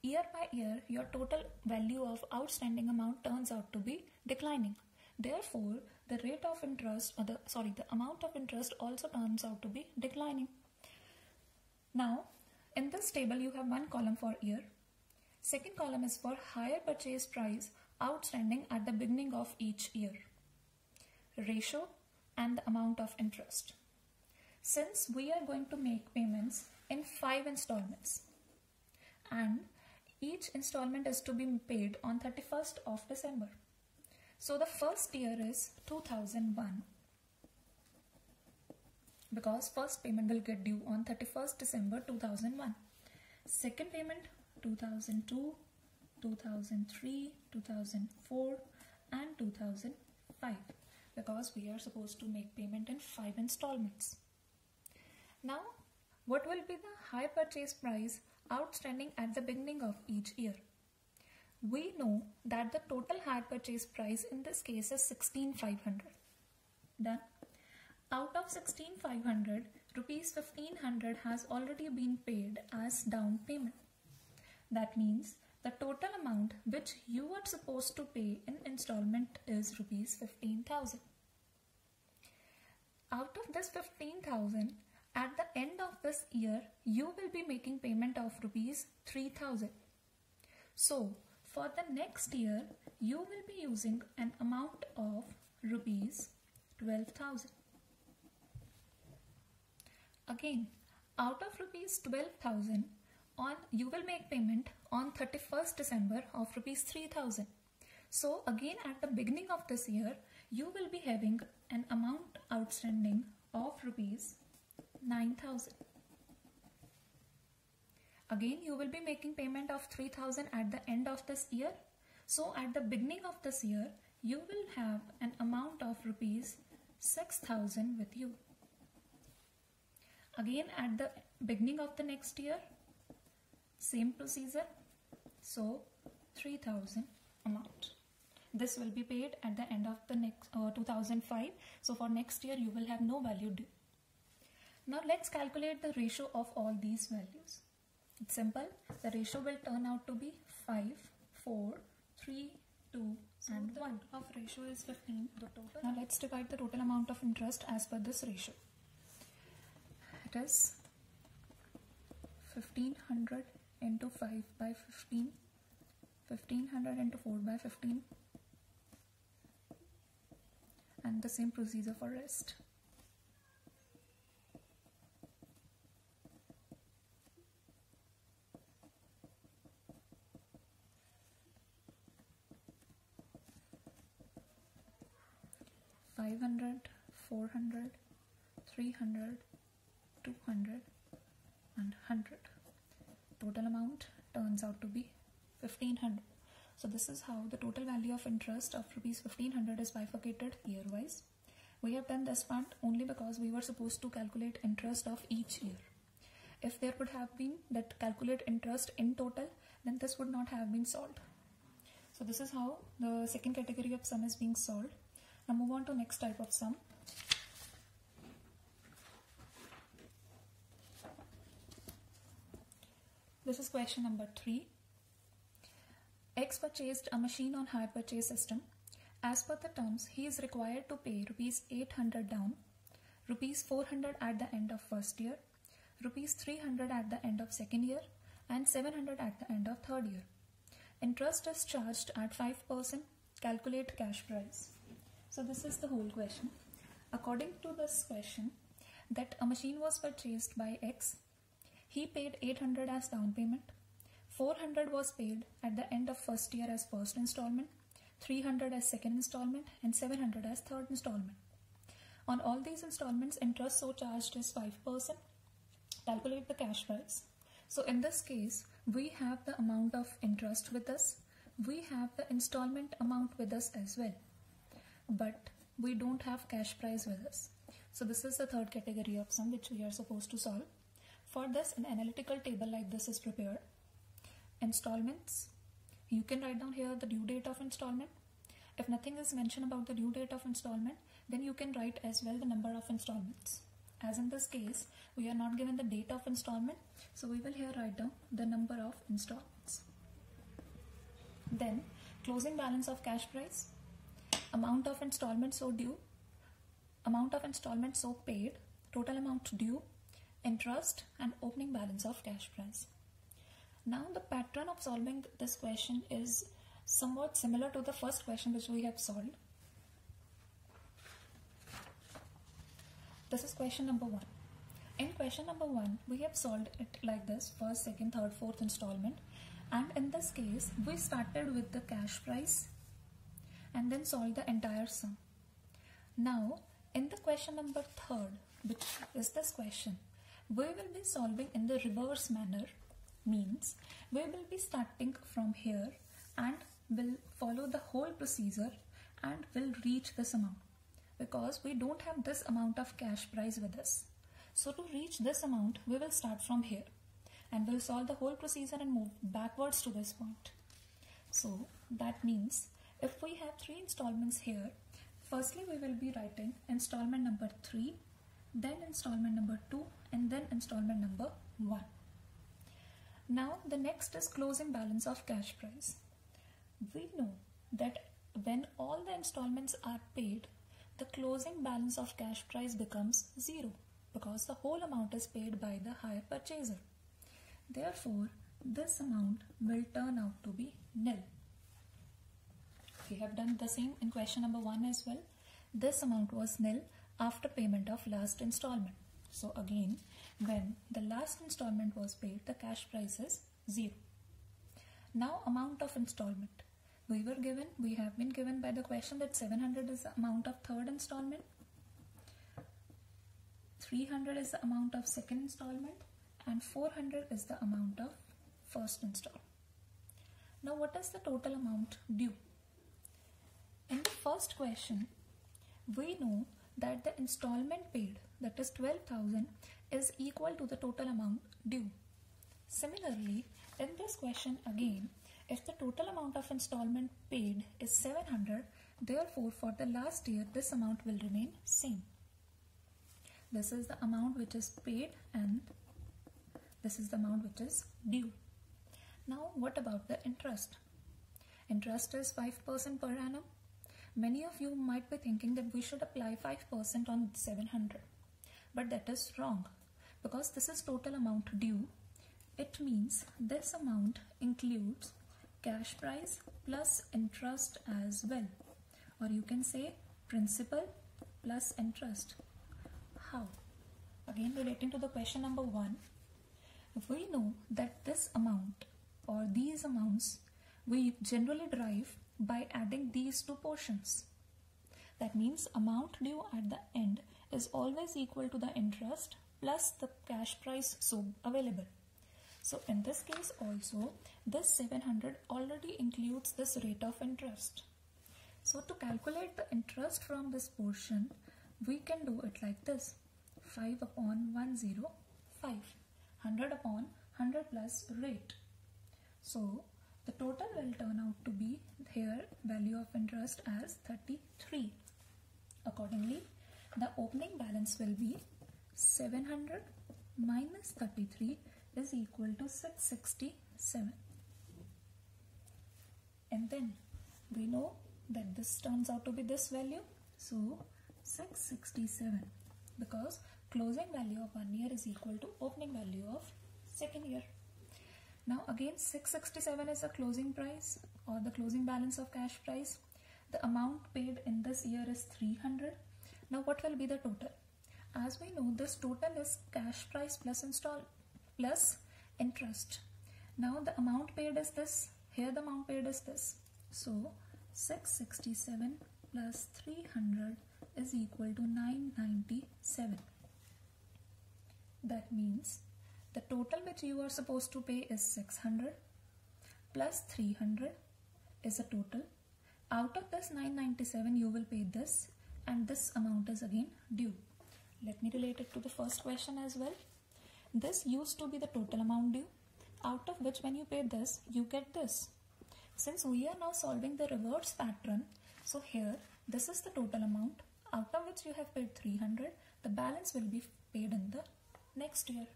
year by year your total value of outstanding amount turns out to be declining. Therefore the rate of interest, or the amount of interest also turns out to be declining. Now in this table you have one column for year, second column is for hire purchase price outstanding at the beginning of each year, ratio and the amount of interest. Since we are going to make payments in 5 installments and each installment is to be paid on 31st of December. So the first year is 2001, because first payment will get due on 31st December 2001. Second payment 2002, 2003, 2004 and 2005, because we are supposed to make payment in 5 installments. Now what will be the hire purchase price outstanding at the beginning of each year? We know that the total hire purchase price in this case is 16,500. Done. Out of 16,500, rupees 1,500 has already been paid as down payment. That means the total amount which you are supposed to pay in installment is rupees 15,000. Out of this 15,000, at the end of this year, you will be making payment of rupees 3,000. So for the next year, you will be using an amount of rupees 12,000. Again, out of rupees 12,000, you will make payment on 31st December of rupees 3,000. So again at the beginning of this year, you will be having an amount outstanding of rupees 9,000. Again you will be making payment of 3,000 at the end of this year. So at the beginning of this year, you will have an amount of rupees 6,000 with you. Again at the beginning of the next year, same procedure, so 3,000 amount. This will be paid at the end of the next 2005. So for next year you will have no value due. Now let's calculate the ratio of all these values. It's simple. The ratio will turn out to be 5, 4, 3, 2 and 1. Of ratio is 15. Now let's divide the total amount of interest as per this ratio. It is 1,500 into 5 by 15, 1,500 into 4 by 15, and the same procedure for rest. $500, $400, $300, $200 and $100. Total amount turns out to be 1,500. So this is how the total value of interest of rupees 1,500 is bifurcated year wise. We have done this part only because we were supposed to calculate interest of each year. If there would have been that calculate interest in total, then this would not have been solved. So this is how the second category of sum is being solved. Now move on to next type of sum. This is question number 3. X purchased a machine on hire purchase system. As per the terms, he is required to pay rupees 800 down, rupees 400 at the end of first year, rupees 300 at the end of second year, and 700 at the end of third year. Interest is charged at 5%. Calculate cash price. So this is the whole question. According to this question, that a machine was purchased by X. He paid 800 as down payment. 400 was paid at the end of first year as first installment, 300 as second installment, and 700 as third installment. On all these installments, interest so charged is 5%. Calculate the cash price. So in this case, we have the amount of interest with us. We have the installment amount with us as well. But we don't have cash price with us. So this is the third category of sum which we are supposed to solve. For this, an analytical table like this is prepared. Installments. You can write down here the due date of installment. If nothing is mentioned about the due date of installment, then you can write as well the number of installments. As in this case, we are not given the date of installment, so we will here write down the number of installments. Then, closing balance of cash price, amount of installments so due, amount of installments so paid, total amount due, interest, and opening balance of cash price. Now the pattern of solving this question is somewhat similar to the first question which we have solved. This is question number 1. In question number 1, we have solved it like this: first, second, third, fourth installment. And in this case, we started with the cash price and then solved the entire sum. Now, in the question number 3, which is this question, we will be solving in the reverse manner. Means we will be starting from here and will follow the whole procedure and will reach this amount, because we don't have this amount of cash price with us. So to reach this amount, we will start from here and will solve the whole procedure and move backwards to this point. So that means if we have 3 installments here, firstly we will be writing installment number 3, then installment number 2, and then installment number 1. Now the next is closing balance of cash price. We know that when all the installments are paid, the closing balance of cash price becomes 0, because the whole amount is paid by the hire purchaser. Therefore, this amount will turn out to be nil. We have done the same in question number 1 as well. This amount was nil after payment of last installment. So again, when the last installment was paid, the cash price is 0. Now amount of installment. We have been given by the question that 700 is the amount of third installment, 300 is the amount of second installment, and 400 is the amount of first installment. Now what is the total amount due? In the first question, we know that the installment paid, that is 12,000, is equal to the total amount due. Similarly, in this question again, if the total amount of installment paid is 700, therefore for the last year this amount will remain same. This is the amount which is paid and this is the amount which is due. Now what about the interest? Interest is 5% per annum. Many of you might be thinking that we should apply 5% on 700, but that is wrong, because this is total amount due. It means this amount includes cash price plus interest as well, or you can say principal plus interest. How? Again, relating to the question number 1, we know that this amount or these amounts we generally derive by adding these two portions. That means amount due at the end is always equal to the interest plus the cash price so available. So in this case also, this 700 already includes this rate of interest. So to calculate the interest from this portion, we can do it like this: 5 upon 105, 100 upon 100 plus rate. So the total will turn out to be here value of interest as 33. Accordingly, the opening balance will be 700 minus 33 is equal to 667. And then we know that this turns out to be this value. So 667, because closing value of 1 year is equal to opening value of second year. Now again 667 is the closing price or the closing balance of cash price. The amount paid in this year is 300. Now what will be the total? As we know, this total is cash price plus interest. Now the amount paid is this. Here the amount paid is this. So 667 plus 300 is equal to 997. That means the total which you are supposed to pay is 600 plus 300 is a total. Out of this 997 you will pay this, and this amount is again due. Let me relate it to the first question as well. This used to be the total amount due, out of which when you pay this, you get this. Since we are now solving the reverse pattern, so here this is the total amount, out of which you have paid 300. The balance will be paid in the next year.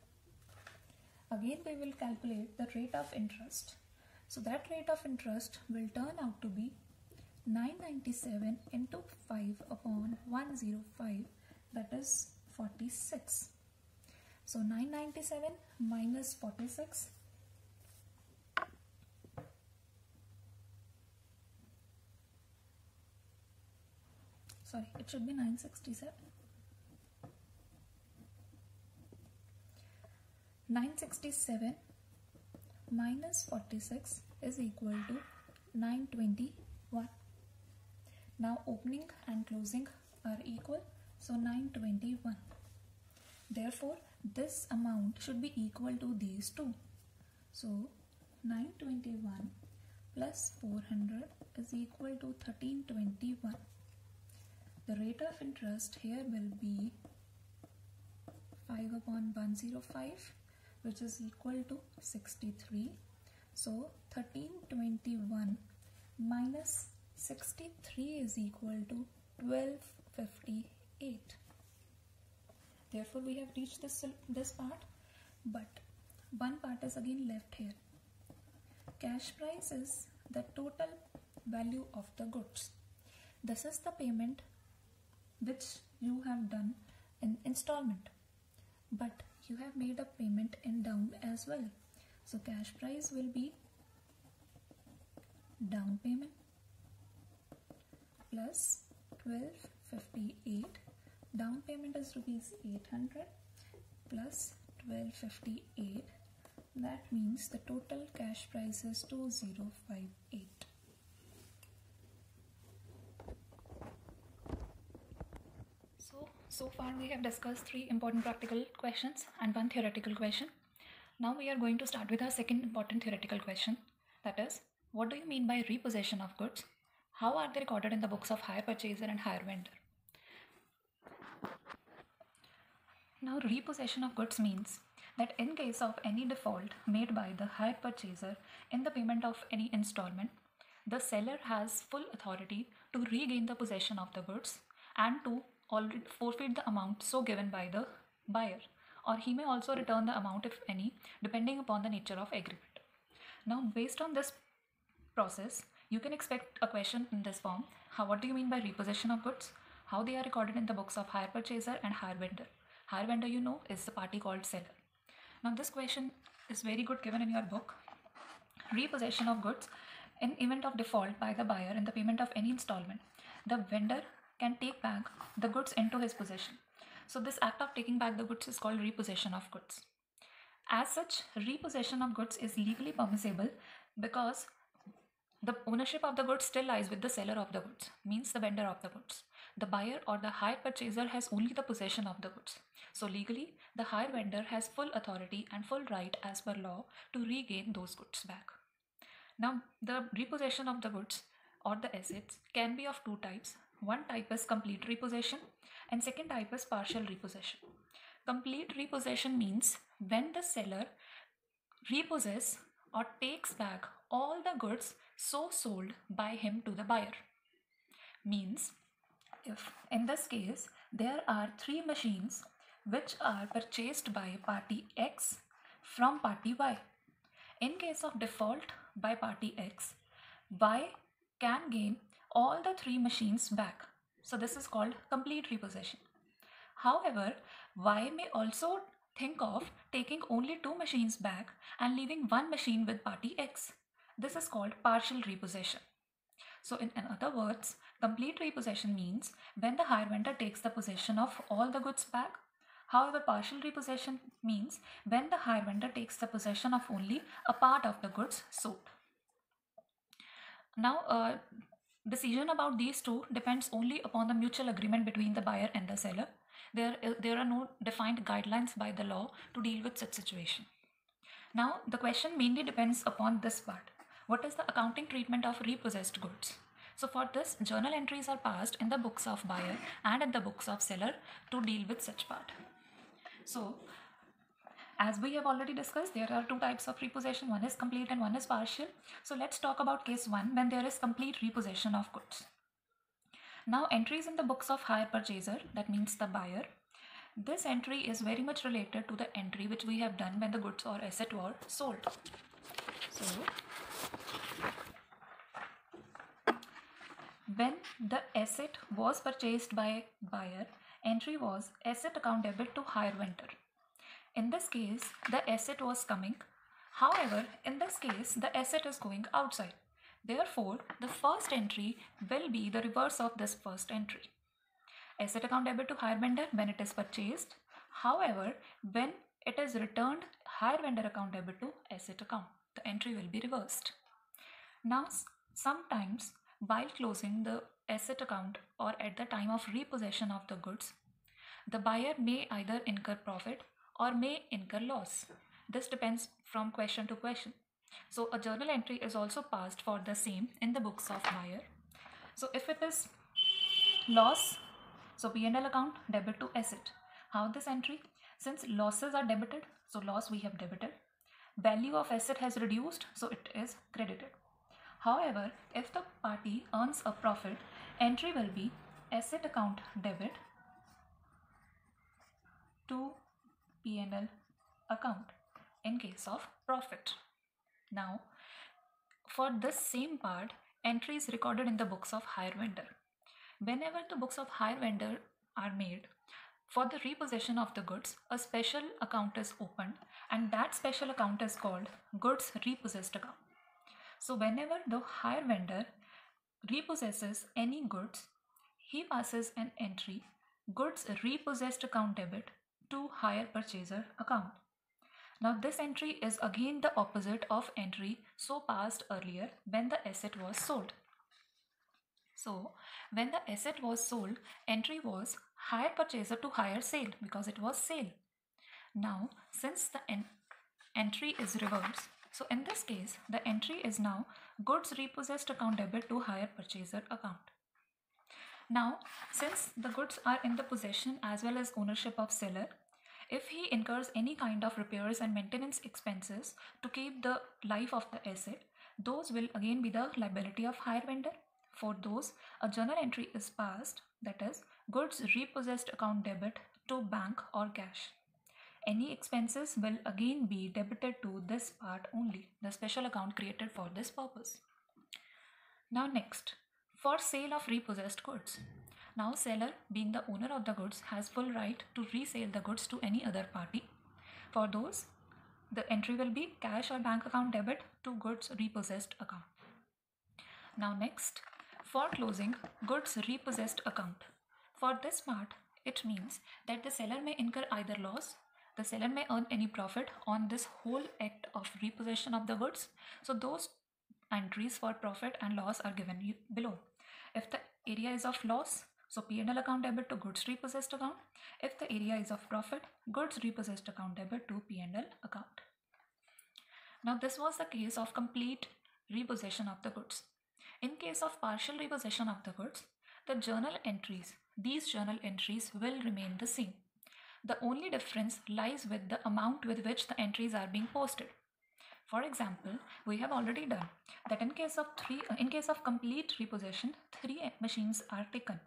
Again we will calculate the rate of interest. So that rate of interest will turn out to be 997 into 5 upon 105, that is 46. So 997 minus 46, sorry, it should be 967. 967 minus 46 is equal to 921. Now opening and closing are equal, so 921. Therefore this amount should be equal to these two. So 921 plus 400 is equal to 1321. The rate of interest here will be 5 upon 105, which is equal to 63. So 1321 minus 63 is equal to 1258. Therefore we have reached this part, but one part is again left here. Cash price is the total value of the goods. This is the payment which you have done in installment, but you have made a payment in down as well. So cash price will be down payment plus 1258. Down payment is rupees 800 plus 1258. That means the total cash price is 2058. So far we have discussed 3 important practical questions and 1 theoretical question. Now we are going to start with our second important theoretical question, that is, what do you mean by repossession of goods? How are they recorded in the books of hire purchaser and hire vendor? Now repossession of goods means that in case of any default made by the hire purchaser in the payment of any installment, the seller has full authority to regain the possession of the goods and to already forfeit the amount so given by the buyer, or he may also return the amount if any, depending upon the nature of agreement. Now based on this process, you can expect a question in this form: what do you mean by repossession of goods? How they are recorded in the books of hire purchaser and hire vendor? Hire vendor, you know, is the party called seller. Now this question is very good given in your book. Repossession of goods: in event of default by the buyer in the payment of any installment, the vendor can take back the goods into his possession. So this act of taking back the goods is called repossession of goods. As such, repossession of goods is legally permissible because the ownership of the goods still lies with the seller of the goods, means the vendor of the goods. The buyer or the hire purchaser has only the possession of the goods. So legally, the hire vendor has full authority and full right as per law to regain those goods back. Now, the repossession of the goods or the assets can be of 2 types. One type is complete repossession and second type is partial repossession. Complete repossession means when the seller repossesses or takes back all the goods so sold by him to the buyer. Means if in this case there are 3 machines which are purchased by party X from party Y. In case of default by party X, Y can gain all the 3 machines back. So this is called complete repossession. However, Y may also Think of taking only 2 machines back and leaving 1 machine with party X. This is called partial repossession. So in other words, complete repossession means when the hire vendor takes the possession of all the goods back. However, partial repossession means when the hire vendor takes the possession of only a part of the goods sold. Now, decision about these two depends only upon the mutual agreement between the buyer and the seller. There are no defined guidelines by the law to deal with such situation. Now, the question mainly depends upon this part. What is the accounting treatment of repossessed goods? So for this, journal entries are passed in the books of buyer and in the books of seller to deal with such part. So, as we have already discussed, there are 2 types of repossession. One is complete and one is partial. So let's talk about case 1 when there is complete repossession of goods. Now, entries in the books of hire purchaser, that means the buyer. This entry is very much related to the entry which we have done when the goods or asset were sold. So, when the asset was purchased by buyer, entry was asset account debit to hire vendor. In this case, the asset was coming. However, in this case, the asset is going outside. Therefore, the first entry will be the reverse of this first entry. Asset account debit to hire vendor when it is purchased. However, when it is returned, hire vendor account debit to asset account. The entry will be reversed. Now, sometimes while closing the asset account or at the time of repossession of the goods, the buyer may either incur profit or may incur loss. This depends from question to question. So a journal entry is also passed for the same in the books of buyer. So if it is loss, so P&L account debit to asset. How this entry? Since losses are debited, so loss we have debited. Value of asset has reduced, so it is credited. However, if the party earns a profit, entry will be asset account debit to P&L account in case of profit. Now, for this same part, entry is recorded in the books of hire vendor. Whenever the books of hire vendor are made, for the repossession of the goods, a special account is opened and that special account is called goods repossessed account. So whenever the hire vendor repossesses any goods, he passes an entry goods repossessed account debit to hire purchaser account. Now this entry is again the opposite of entry so passed earlier when the asset was sold. So when the asset was sold, entry was hire purchaser to hire sale because it was sale. Now since the entry is reversed, so in this case the entry is now goods repossessed account debit to hire purchaser account. Now since the goods are in the possession as well as ownership of seller, if he incurs any kind of repairs and maintenance expenses to keep the life of the asset, those will again be the liability of hire vendor. For those, a journal entry is passed, that is, goods repossessed account debit to bank or cash. Any expenses will again be debited to this part only, the special account created for this purpose. Now next, for sale of repossessed goods. Now seller, being the owner of the goods, has full right to resale the goods to any other party. For those, the entry will be cash or bank account debit to goods repossessed account. Now next, for closing goods repossessed account. For this part, it means that the seller may incur either loss, the seller may earn any profit on this whole act of repossession of the goods. So those entries for profit and loss are given below. If the area is of loss, so P&L account debit to goods repossessed account. If the area is of profit, goods repossessed account debit to P&L account. Now this was the case of complete repossession of the goods. In case of partial repossession of the goods, the journal entries, these journal entries will remain the same. The only difference lies with the amount with which the entries are being posted. For example, we have already done that in case of complete repossession, 3 machines are taken.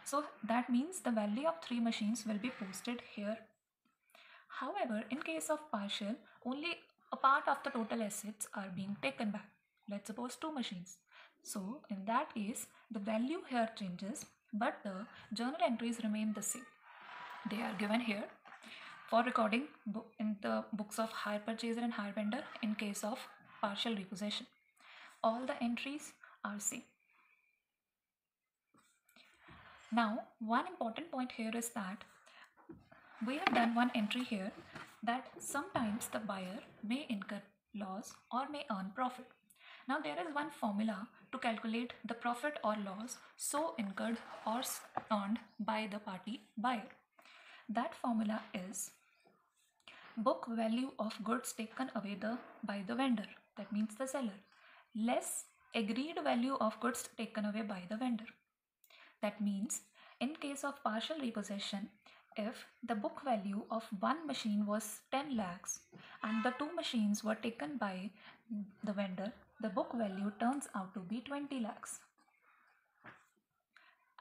So that means the value of 3 machines will be posted here. However, in case of partial, only a part of the total assets are being taken back. Let's suppose 2 machines. So in that case, the value here changes, but the journal entries remain the same. They are given here. for recording in the books of hire purchaser and hire vendor in case of partial repossession. All the entries are same. Now, one important point here is that we have done one entry here that sometimes the buyer may incur loss or may earn profit. Now there is one formula to calculate the profit or loss so incurred or earned by the party buyer. That formula is book value of goods taken away by the vendor, that means the seller, less agreed value of goods taken away by the vendor. That means in case of partial repossession, if the book value of one machine was 10 lakhs and the two machines were taken by the vendor, the book value turns out to be 20 lakhs.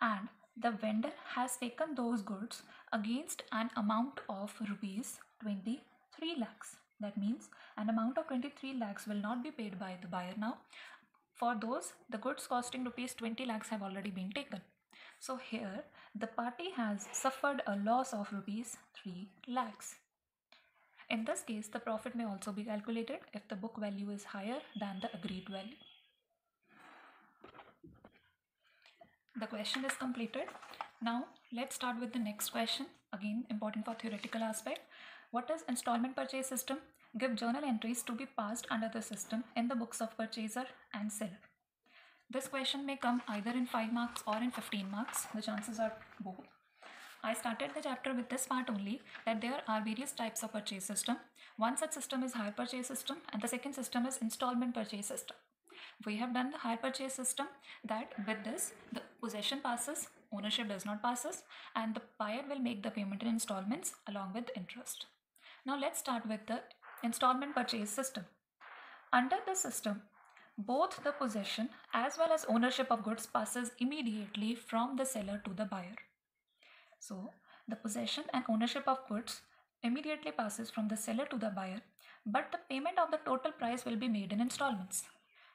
And the vendor has taken those goods against an amount of rupees 23 lakhs. That means an amount of 23 lakhs will not be paid by the buyer now. For those, the goods costing rupees 20 lakhs have already been taken. So here the party has suffered a loss of rupees 3 lakhs. In this case, the profit may also be calculated if the book value is higher than the agreed value. The question is completed. Now let's start with the next question. Again, important for theoretical aspect. What is installment purchase system? Give journal entries to be passed under the system in the books of purchaser and seller. This question may come either in 5 marks or in 15 marks. The chances are both. I started the chapter with this part only, that there are various types of purchase system. One such system is hire purchase system and the second system is installment purchase system. We have done the hire purchase system, that with this the possession passes, ownership does not passes, and the buyer will make the payment in installments along with interest. Now let's start with the installment purchase system. Under this system, both the possession as well as ownership of goods passes immediately from the seller to the buyer. So the possession and ownership of goods immediately passes from the seller to the buyer, but the payment of the total price will be made in installments.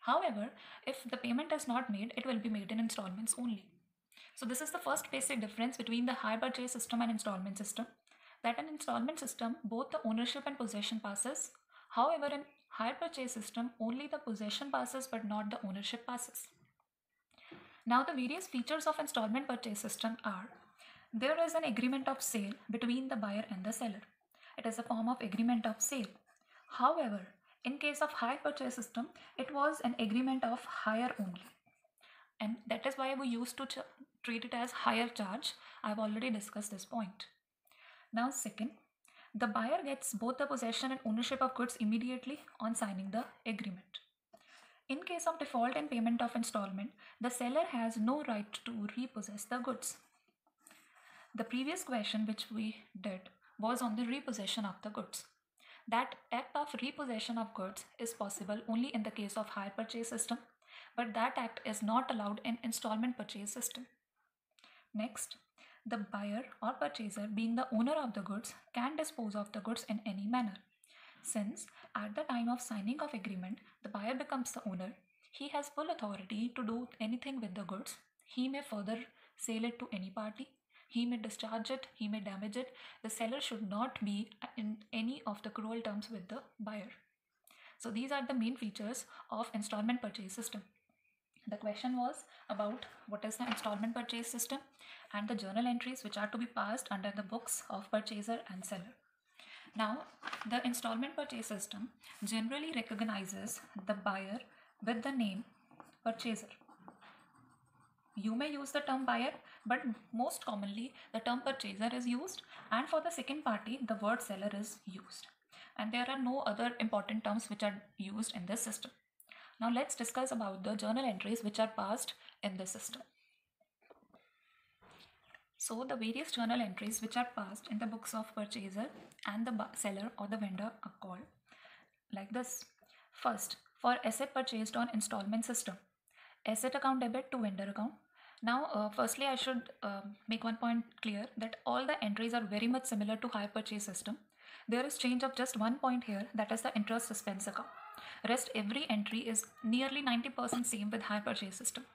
However, if the payment is not made, it will be made in installments only. So this is the first basic difference between the hire purchase system and installment system, that in installment system both the ownership and possession passes. However, in hire purchase system only the possession passes but not the ownership passes. Now the various features of installment purchase system are: there is an agreement of sale between the buyer and the seller. It is a form of agreement of sale. However, in case of hire purchase system, it was an agreement of hire only. And that is why we used to treat it as hire charge. I have already discussed this point. Now second, the buyer gets both the possession and ownership of goods immediately on signing the agreement. In case of default in payment of installment, the seller has no right to repossess the goods. The previous question which we did was on the repossession of the goods. That act of repossession of goods is possible only in the case of hire purchase system, but that act is not allowed in installment purchase system. Next, the buyer or purchaser, being the owner of the goods, can dispose of the goods in any manner. Since at the time of signing of agreement, the buyer becomes the owner, he has full authority to do anything with the goods. He may further sell it to any party. He may discharge it, he may damage it. The seller should not be in any of the cruel terms with the buyer. So these are the main features of installment purchase system. The question was about what is the installment purchase system and the journal entries which are to be passed under the books of purchaser and seller. Now, the installment purchase system generally recognizes the buyer with the name purchaser. You may use the term buyer, but most commonly the term purchaser is used, and for the second party the word seller is used. And there are no other important terms which are used in this system. Now let's discuss about the journal entries which are passed in the system. So the various journal entries which are passed in the books of purchaser and the seller or the vendor are called like this. First, for asset purchased on installment system, asset account debit to vendor account. Now firstly I should make one point clear, that all the entries are very much similar to hire purchase system. There is change of just one point here, that is the interest suspense account. Rest every entry is nearly 90% same with hire purchase system.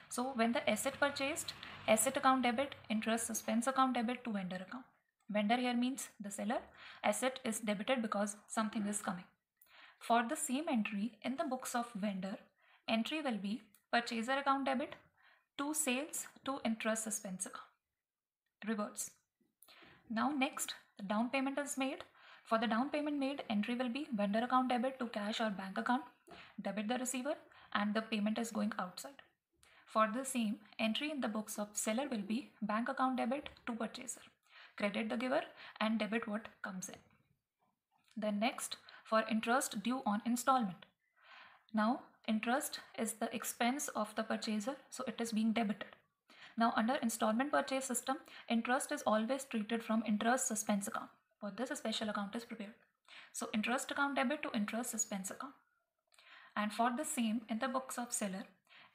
So when the asset purchased, asset account debit, interest suspense account debit to vendor account. Vendor here means the seller. Asset is debited because something is coming. For the same entry in the books of vendor, entry will be purchaser account debit to sales to interest suspense account. Reverse. Now next, the down payment is made. For the down payment made, entry will be vendor account debit to cash or bank account, debit the receiver, and the payment is going outside. For the same, entry in the books of seller will be bank account debit to purchaser, credit the giver and debit what comes in. Then next, for interest due on installment. Now interest is the expense of the purchaser, so it is being debited. Now under installment purchase system, interest is always treated from interest suspense account. For this a special account is prepared. So interest account debit to interest suspense account. And for the same in the books of seller,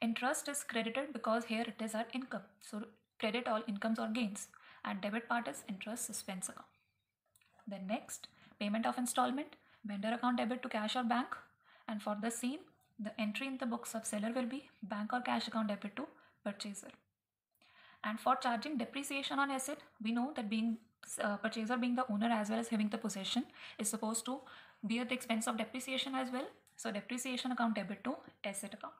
interest is credited because here it is our income. So credit all incomes or gains, and debit part is interest suspense account. Then next, payment of installment, vendor account debit to cash or bank, and for the same, the entry in the books of seller will be bank or cash account debit to purchaser. And for charging depreciation on asset, we know that being purchaser being the owner as well as having the possession is supposed to bear the expense of depreciation as well. So depreciation account debit to asset account.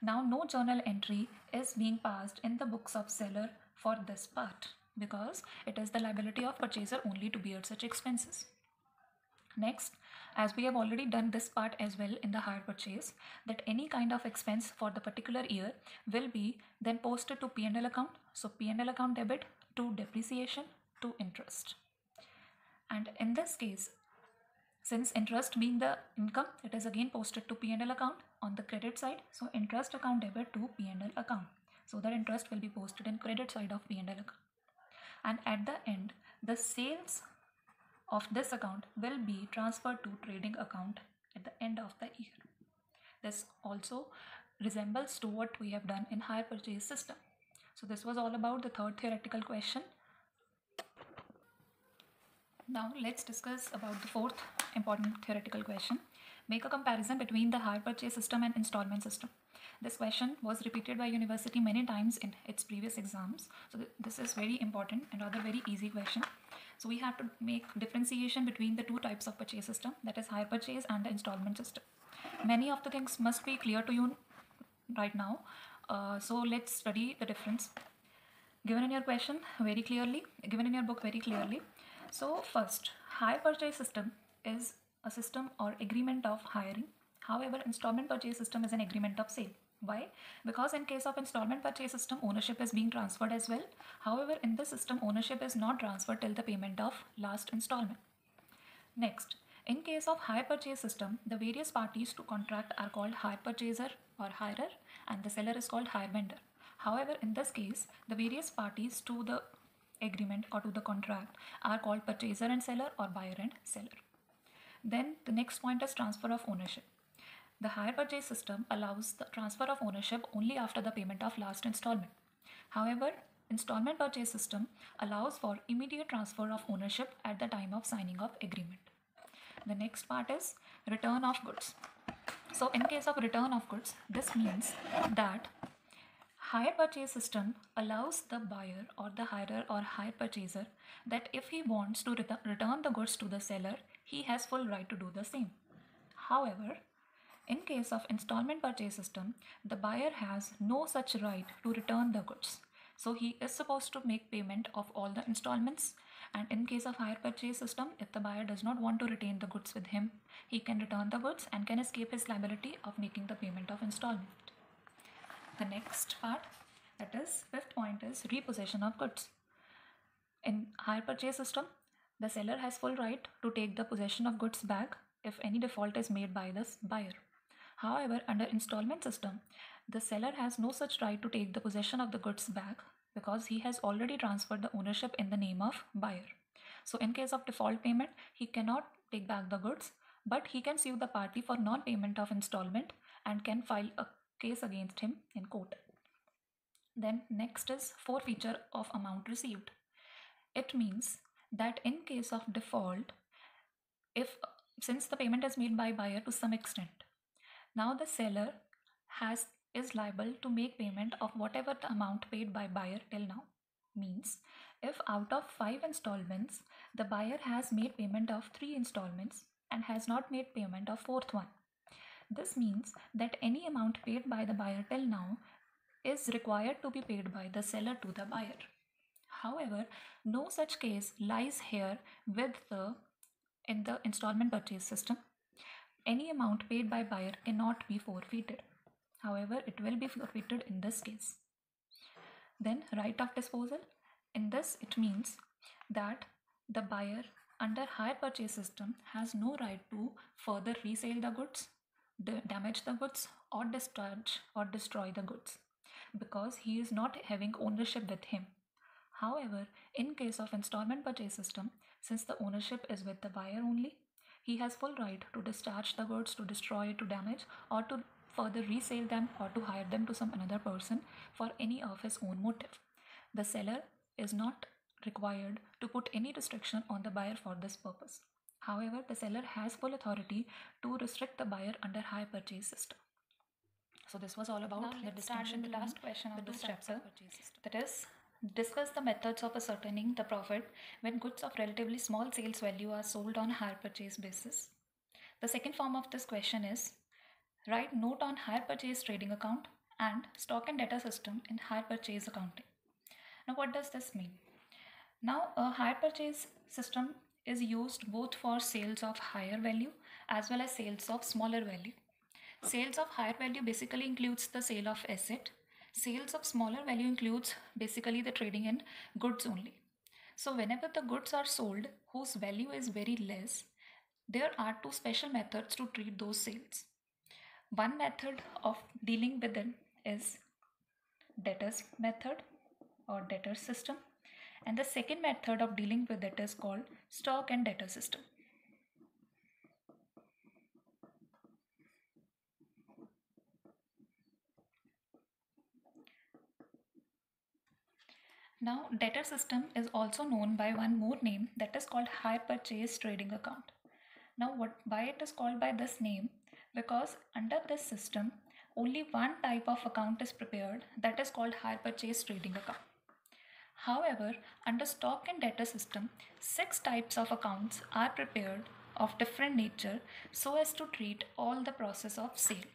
Now no journal entry is being passed in the books of seller for this part because it is the liability of purchaser only to bear such expenses. Next, as we have already done this part as well in the hire purchase, that any kind of expense for the particular year will be then posted to P&L account. So P&L account debit to depreciation to interest. And in this case, since interest being the income, it is again posted to P&L account on the credit side. So interest account debit to P&L account. So that interest will be posted in credit side of P&L account. And at the end, the sales of this account will be transferred to trading account at the end of the year. This also resembles to what we have done in hire purchase system. So this was all about the third theoretical question. Now let's discuss about the fourth important theoretical question. Make a comparison between the hire purchase system and installment system. This question was repeated by university many times in its previous exams. So this is very important and rather very easy question. So we have to make differentiation between the two types of purchase system, that is hire purchase and the installment system. Many of the things must be clear to you right now. So let's study the difference. Given in your question very clearly, given in your book very clearly. So first, hire purchase system is a system or agreement of hiring. However, installment purchase system is an agreement of sale. Why? Because in case of installment purchase system, ownership is being transferred as well. However, in this system, ownership is not transferred till the payment of last installment. Next, in case of hire purchase system, the various parties to contract are called hire purchaser or hirer, and the seller is called hire vendor. However, in this case, the various parties to the agreement or to the contract are called purchaser and seller or buyer and seller. Then the next point is transfer of ownership. The hire purchase system allows the transfer of ownership only after the payment of last installment. However, installment purchase system allows for immediate transfer of ownership at the time of signing of agreement. The next part is return of goods. So in case of return of goods, this means that hire purchase system allows the buyer or the hirer or hire purchaser that if he wants to return the goods to the seller, he has full right to do the same. However, in case of installment purchase system, the buyer has no such right to return the goods. So he is supposed to make payment of all the installments, and in case of hire purchase system, if the buyer does not want to retain the goods with him, he can return the goods and can escape his liability of making the payment of installment. The next part, that is fifth point, is repossession of goods. In hire purchase system, the seller has full right to take the possession of goods back if any default is made by the buyer. However, under installment system, the seller has no such right to take the possession of the goods back because he has already transferred the ownership in the name of buyer. So in case of default payment, he cannot take back the goods, but he can sue the party for non-payment of installment and can file a case against him in court. Then next is forfeiture of amount received. It means that in case of default, since the payment is made by buyer to some extent, now the seller is liable to make payment of whatever the amount paid by buyer till now. Means If out of 5 installments, the buyer has made payment of 3 installments and has not made payment of fourth one, this means that any amount paid by the buyer till now is required to be paid by the seller to the buyer. However, no such case lies here in the installment purchase system. Any amount paid by buyer cannot be forfeited. However, it will be forfeited in this case. Then right of disposal. In this, it means that the buyer under hire purchase system has no right to further resale the goods, damage the goods, or discharge or destroy the goods, because he is not having ownership with him. However, in case of installment purchase system, since the ownership is with the buyer only, he has full right to discharge the goods, to destroy, to damage, or to further resale them, or to hire them to some another person for any of his own motive. The seller is not required to put any restriction on the buyer for this purpose. However, the seller has full authority to restrict the buyer under hire purchase system. So this was all about the distinction between the last question of this chapter, that is, discuss the methods of ascertaining the profit when goods of relatively small sales value are sold on hire purchase basis. The second form of this question is, write note on hire purchase trading account and stock and data system in hire purchase accounting. Now what does this mean? Now a hire purchase system is used both for sales of higher value as well as sales of smaller value. Sales of higher value basically includes the sale of asset. Sales of smaller value includes basically the trading in goods only. So whenever the goods are sold whose value is very less, there are two special methods to treat those sales. One method of dealing with them is debtors method or debtor system, and the second method of dealing with it is called stock and debtor system. Now, debtor system is also known by one more name, that is called hire purchase trading account. Now, why it is called by this name? Because under this system, only one type of account is prepared, that is called hire purchase trading account. However, under stock and debtor system, 6 types of accounts are prepared of different nature so as to treat all the process of sale.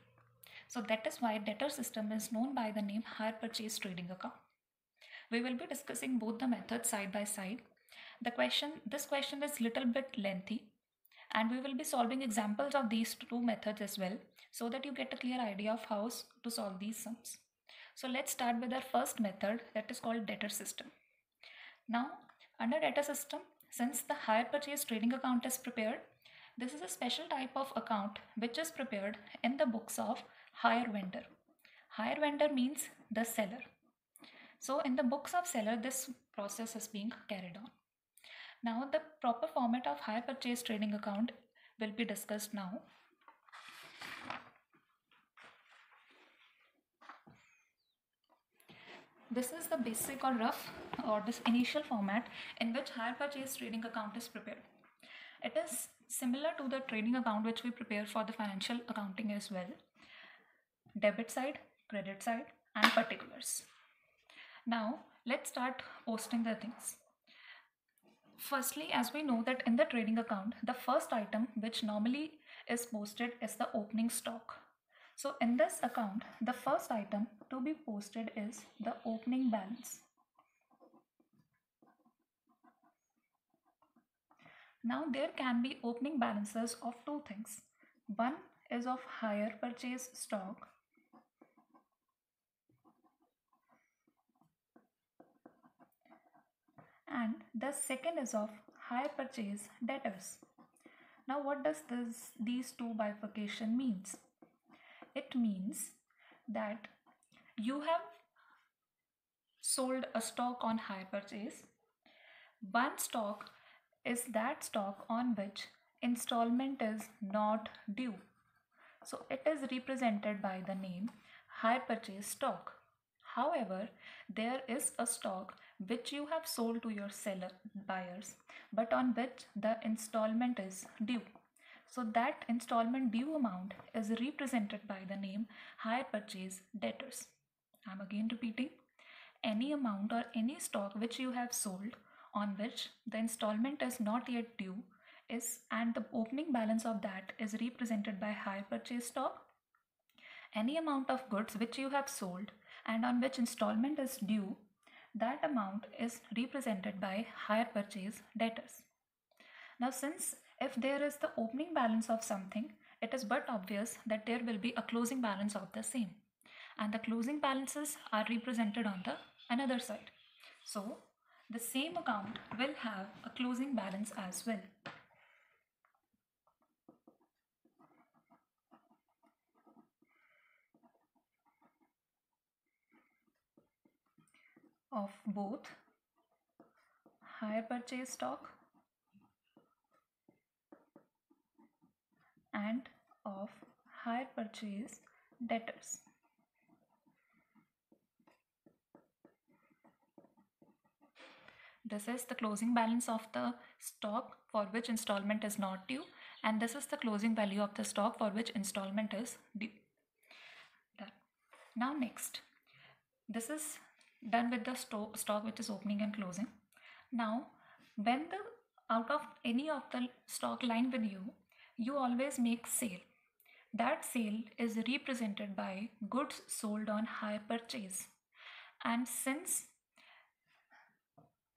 So that is why debtor system is known by the name hire purchase trading account. We will be discussing both the methods side by side. This question is little bit lengthy, and we will be solving examples of these two methods as well, so that you get a clear idea of how to solve these sums. So let's start with our first method, that is called debtor system. Now, under debtor system, since the hire purchase trading account is prepared, this is a special type of account which is prepared in the books of hire vendor. Hire vendor means the seller. So in the books of seller, this process is being carried on. Now the proper format of hire purchase trading account will be discussed now. This is the basic or rough or this initial format in which hire purchase trading account is prepared. It is similar to the trading account which we prepare for the financial accounting as well. Debit side, credit side, and particulars. Now let's start posting the things. Firstly, as we know that in the trading account, the first item which normally is posted is the opening stock. So in this account, the first item to be posted is the opening balance. Now there can be opening balances of two things. One is of hire purchase stock, and the second is of hire purchase debtors. Now what does these two bifurcation means? It means that you have sold a stock on hire purchase. One stock is that stock on which installment is not due. So it is represented by the name hire purchase stock. However, there is a stock which you have sold to your seller buyers, but on which the installment is due. So that installment due amount is represented by the name hire purchase debtors. I'm again repeating. any amount or any stock which you have sold on which the installment is not yet due is, and the opening balance of that is represented by hire purchase stock. Any amount of goods which you have sold and on which installment is due, that amount is represented by hire purchase debtors. Now, since if there is the opening balance of something, it is but obvious that there will be a closing balance of the same, and the closing balances are represented on the another side. So the same account will have a closing balance as well. Of both hire purchase stock and of hire purchase debtors. This is the closing balance of the stock for which installment is not due, and this is the closing value of the stock for which installment is due. Done. Now next, this is done with the stock which is opening and closing. Now, when the out of any of the stock lying with you, you always make sale. That sale is represented by goods sold on hire purchase, and since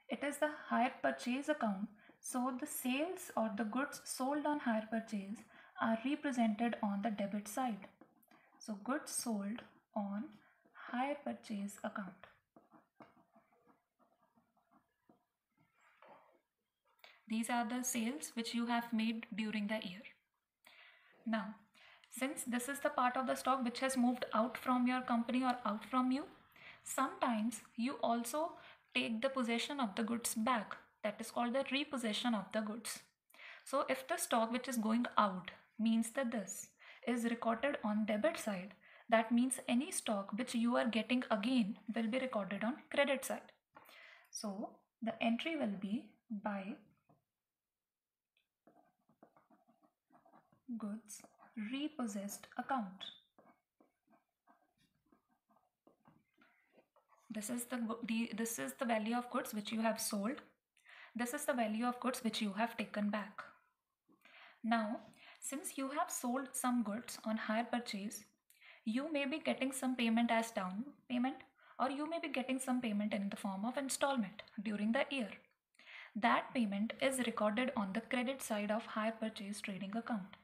it is the hire purchase account, so the sales or the goods sold on hire purchase are represented on the debit side. So goods sold on hire purchase account. These are the sales which you have made during the year. Now, since this is the part of the stock which has moved out from your company or out from you, sometimes you also take the possession of the goods back. That is called the repossession of the goods. So if the stock which is going out means that this is recorded on debit side, that means any stock which you are getting again will be recorded on credit side. So the entry will be by goods repossessed account. This is the value of goods which you have sold. This is the value of goods which you have taken back. Now, since you have sold some goods on hire purchase, you may be getting some payment as down payment, or you may be getting some payment in the form of installment during the year. That payment is recorded on the credit side of hire purchase trading account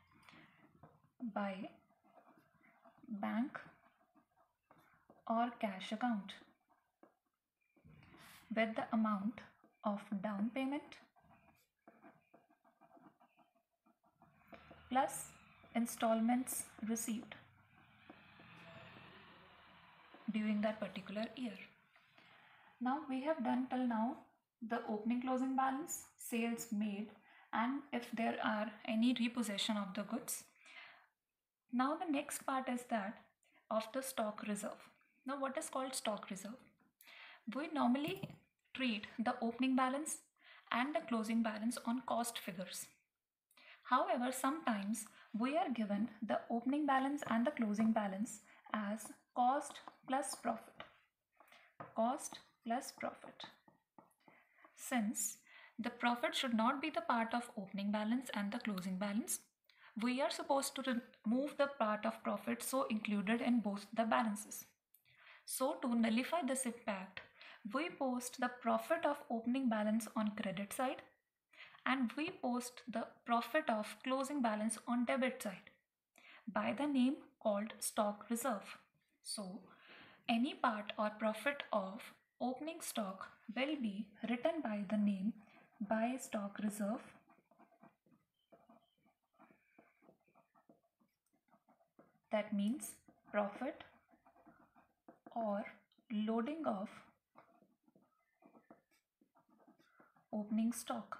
by bank or cash account with the amount of down payment plus installments received during that particular year. Now we have done till now the opening closing balance, sales made, and if there are any repossession of the goods. Now the next part is that of the stock reserve. Now what is called stock reserve? We normally treat the opening balance and the closing balance on cost figures. However, sometimes we are given the opening balance and the closing balance as cost plus profit. Cost plus profit. Since the profit should not be the part of opening balance and the closing balance, we are supposed to remove the part of profit so included in both the balances. So to nullify this impact, we post the profit of opening balance on credit side and we post the profit of closing balance on debit side by the name called stock reserve. So any part or profit of opening stock will be written by the name by stock reserve. That means profit or loading of opening stock.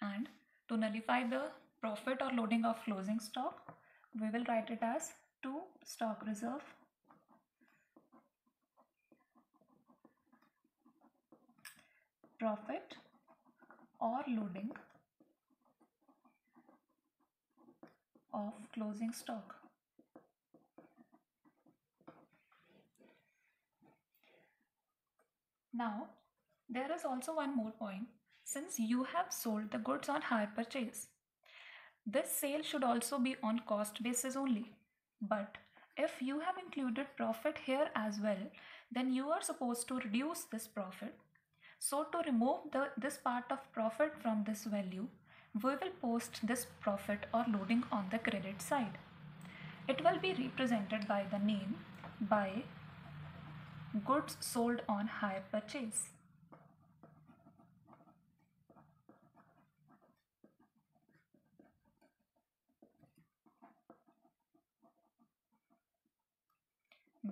And to nullify the profit or loading of closing stock, we will write it as to stock reserve profit or loading of closing stock. Now, there is also one more point. Since you have sold the goods on hire purchase, this sale should also be on cost basis only. But if you have included profit here as well, then you are supposed to reduce this profit. So to remove this part of profit from this value, we will post this profit or loading on the credit side. It will be represented by the name by goods sold on hire purchase.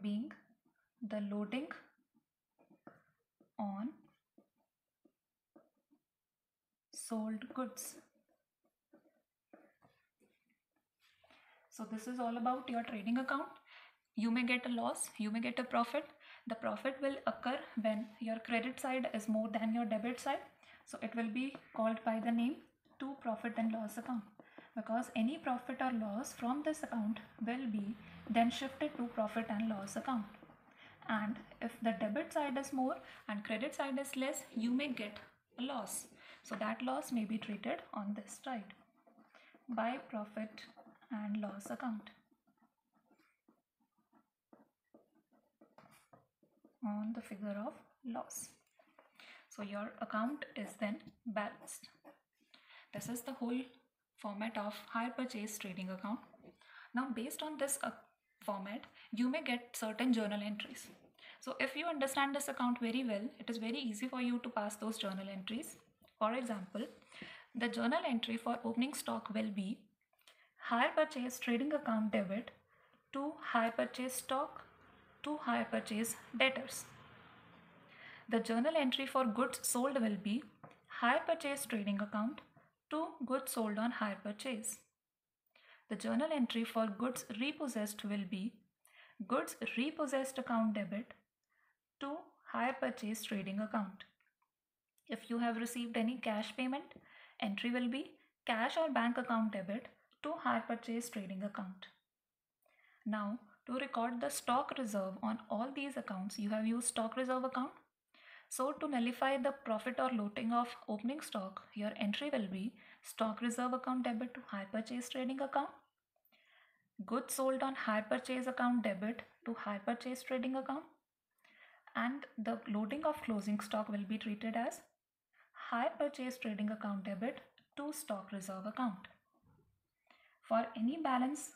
Being the loading on sold goods. So this is all about your trading account. You may get a loss, you may get a profit. The profit will occur when your credit side is more than your debit side. So it will be called by the name to profit and loss account, because any profit or loss from this account will be then shifted to profit and loss account. And if the debit side is more and credit side is less, you may get a loss. So that loss may be treated on this side by profit and loss account. On the figure of loss. So your account is then balanced. This is the whole format of hire purchase trading account. Now based on this format, you may get certain journal entries. So if you understand this account very well, it is very easy for you to pass those journal entries. For example, the journal entry for opening stock will be hire purchase trading account debit to hire purchase stock to hire purchase debtors. The journal entry for goods sold will be hire purchase trading account to goods sold on hire purchase. The journal entry for goods repossessed will be goods repossessed account debit to hire purchase trading account. If you have received any cash payment, entry will be cash or bank account debit to hire purchase trading account. Now, to record the stock reserve on all these accounts, you have used stock reserve account. So to nullify the profit or loading of opening stock, your entry will be stock reserve account debit to hire purchase trading account, goods sold on hire purchase account debit to hire purchase trading account, and the loading of closing stock will be treated as hire purchase trading account debit to stock reserve account. For any balance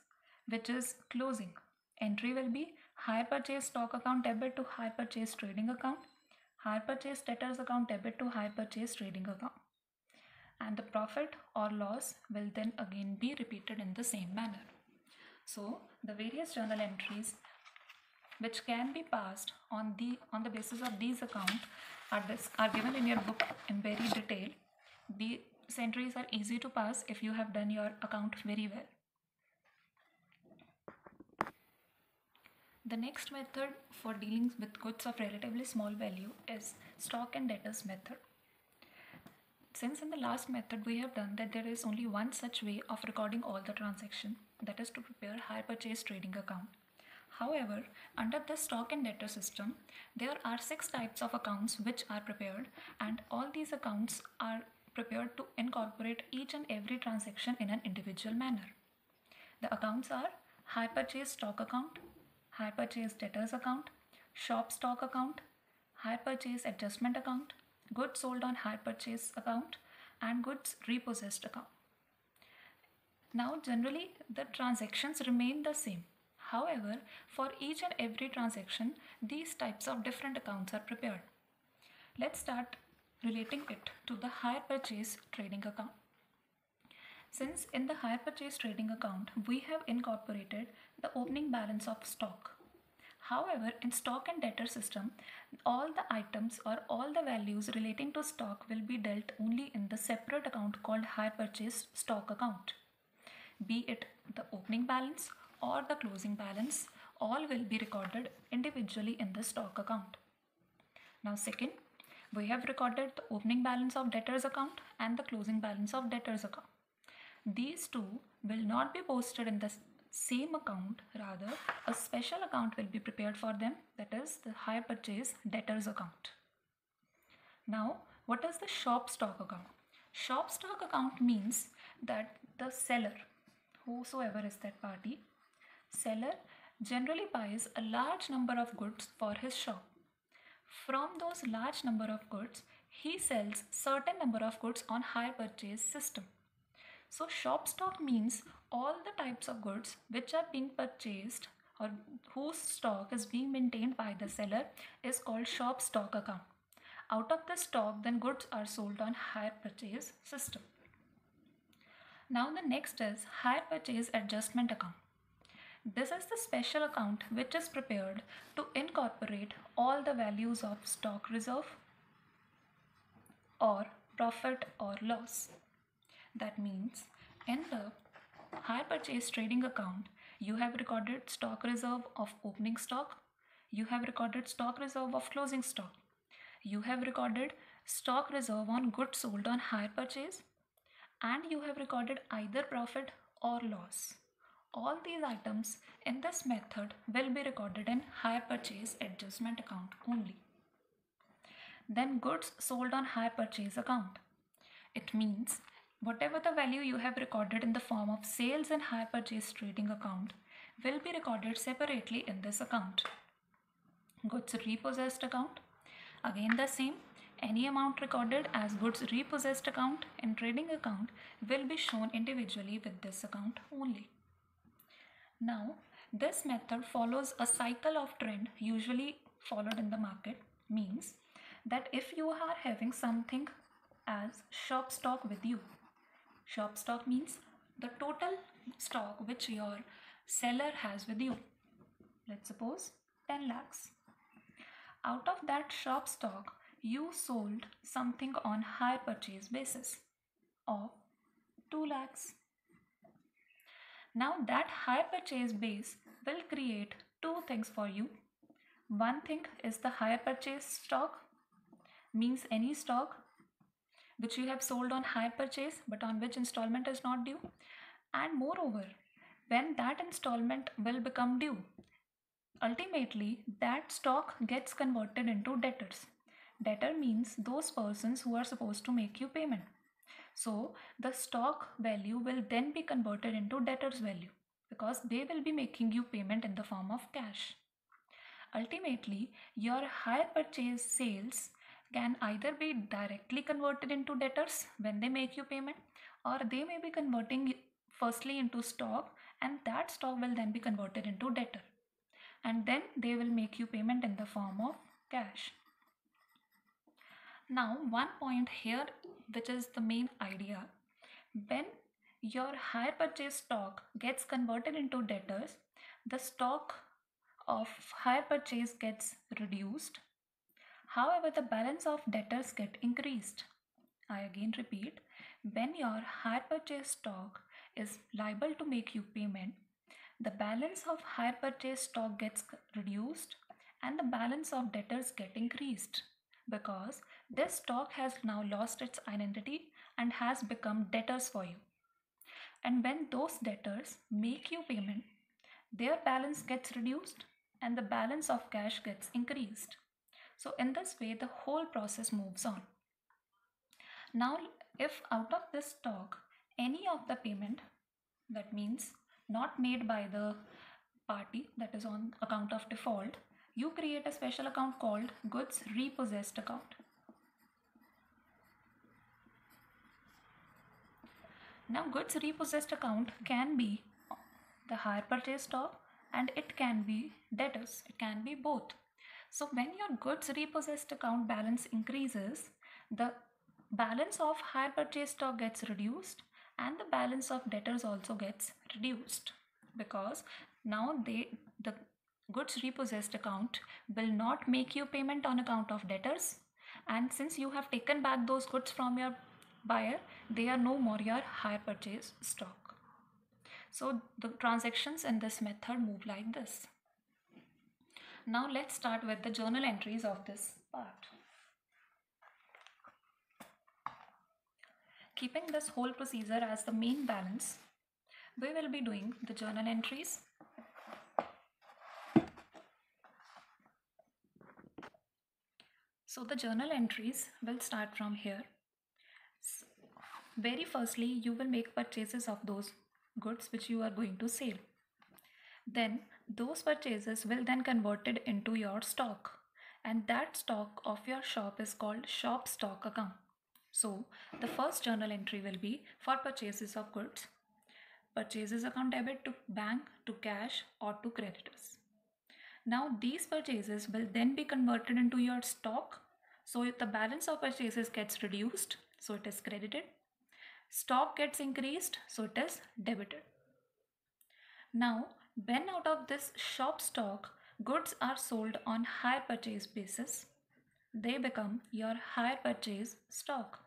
which is closing, entry will be hire purchase stock account debit to hire purchase trading account, hire purchase debtors account debit to hire purchase trading account. And the profit or loss will then again be repeated in the same manner. So the various journal entries which can be passed on the basis of these accounts are given in your book in very detail. These entries are easy to pass if you have done your account very well. The next method for dealing with goods of relatively small value is stock and debtors method. Since in the last method we have done that there is only one such way of recording all the transaction, that is to prepare hire purchase trading account. However, under the stock and debtor system, there are 6 types of accounts which are prepared, and all these accounts are prepared to incorporate each and every transaction in an individual manner. The accounts are hire purchase stock account, hire purchase debtors account, shop stock account, hire purchase adjustment account, goods sold on hire purchase account, and goods repossessed account. Now generally the transactions remain the same. However, for each and every transaction, these types of different accounts are prepared. Let's start relating it to the hire purchase trading account. Since in the hire purchase trading account, we have incorporated the opening balance of stock. However, in stock and debtor system, all the items or all the values relating to stock will be dealt only in the separate account called hire purchase stock account. Be it the opening balance or the closing balance, all will be recorded individually in the stock account. Now second, we have recorded the opening balance of debtors account and the closing balance of debtors account. These two will not be posted in the same account, rather a special account will be prepared for them, that is the hire purchase debtors account. Now, what is the shop stock account? Shop stock account means that the seller, whosoever is that party, seller generally buys a large number of goods for his shop. From those large number of goods, he sells certain number of goods on hire purchase system. So shop stock means all the types of goods which are being purchased or whose stock is being maintained by the seller is called shop stock account. Out of the stock, then goods are sold on hire purchase system. Now the next is hire purchase adjustment account. This is the special account which is prepared to incorporate all the values of stock reserve or profit or loss. That means in the hire purchase trading account, you have recorded stock reserve of opening stock, you have recorded stock reserve of closing stock, you have recorded stock reserve on goods sold on hire purchase, and you have recorded either profit or loss. All these items in this method will be recorded in hire purchase adjustment account only. Then goods sold on hire purchase account. It means whatever the value you have recorded in the form of sales and hire purchase trading account will be recorded separately in this account. Goods repossessed account. Again the same. Any amount recorded as goods repossessed account in trading account will be shown individually with this account only. Now, this method follows a cycle of trend usually followed in the market, means that if you are having something as shop stock with you, shop stock means the total stock which your seller has with you. Let's suppose 10 lakhs. Out of that shop stock, you sold something on hire purchase basis of 2 lakhs. Now that hire purchase base will create two things for you. One thing is the hire purchase stock, means any stock which you have sold on hire purchase but on which installment is not due. And moreover, when that installment will become due, ultimately that stock gets converted into debtors. Debtor means those persons who are supposed to make you payment. So the stock value will then be converted into debtors value because they will be making you payment in the form of cash. Ultimately, your hire purchase sales can either be directly converted into debtors when they make you payment, or they may be converting firstly into stock, and that stock will then be converted into debtor, and then they will make you payment in the form of cash. Now one point here which is the main idea, when your hire purchase stock gets converted into debtors, the stock of hire purchase gets reduced. However, the balance of debtors get increased. I again repeat, when your hire purchase stock is liable to make you payment, the balance of hire purchase stock gets reduced and the balance of debtors get increased, because this stock has now lost its identity and has become debtors for you. And when those debtors make you payment, their balance gets reduced and the balance of cash gets increased. So in this way, the whole process moves on. Now, if out of this stock, any of the payment, that means not made by the party that is on account of default, you create a special account called goods repossessed account. Now goods repossessed account can be the hire purchase stock and it can be debtors, it can be both. So when your goods repossessed account balance increases, the balance of hire purchase stock gets reduced and the balance of debtors also gets reduced, because now the goods repossessed account will not make you payment on account of debtors, and since you have taken back those goods from your buyer, they are no more your hire purchase stock. So the transactions in this method move like this. Now let's start with the journal entries of this part. Keeping this whole procedure as the main balance, we will be doing the journal entries. So So the journal entries will start from here. Very firstly, you will make purchases of those goods which you are going to sell. Then those purchases will then converted into your stock, and that stock of your shop is called shop stock account. So the first journal entry will be for purchases of goods. Purchases account debit to bank, to cash or to creditors. Now these purchases will then be converted into your stock. So if the balance of purchases gets reduced, so it is credited. Stock gets increased, so it is debited. Now when out of this shop stock goods are sold on hire purchase basis, they become your hire purchase stock.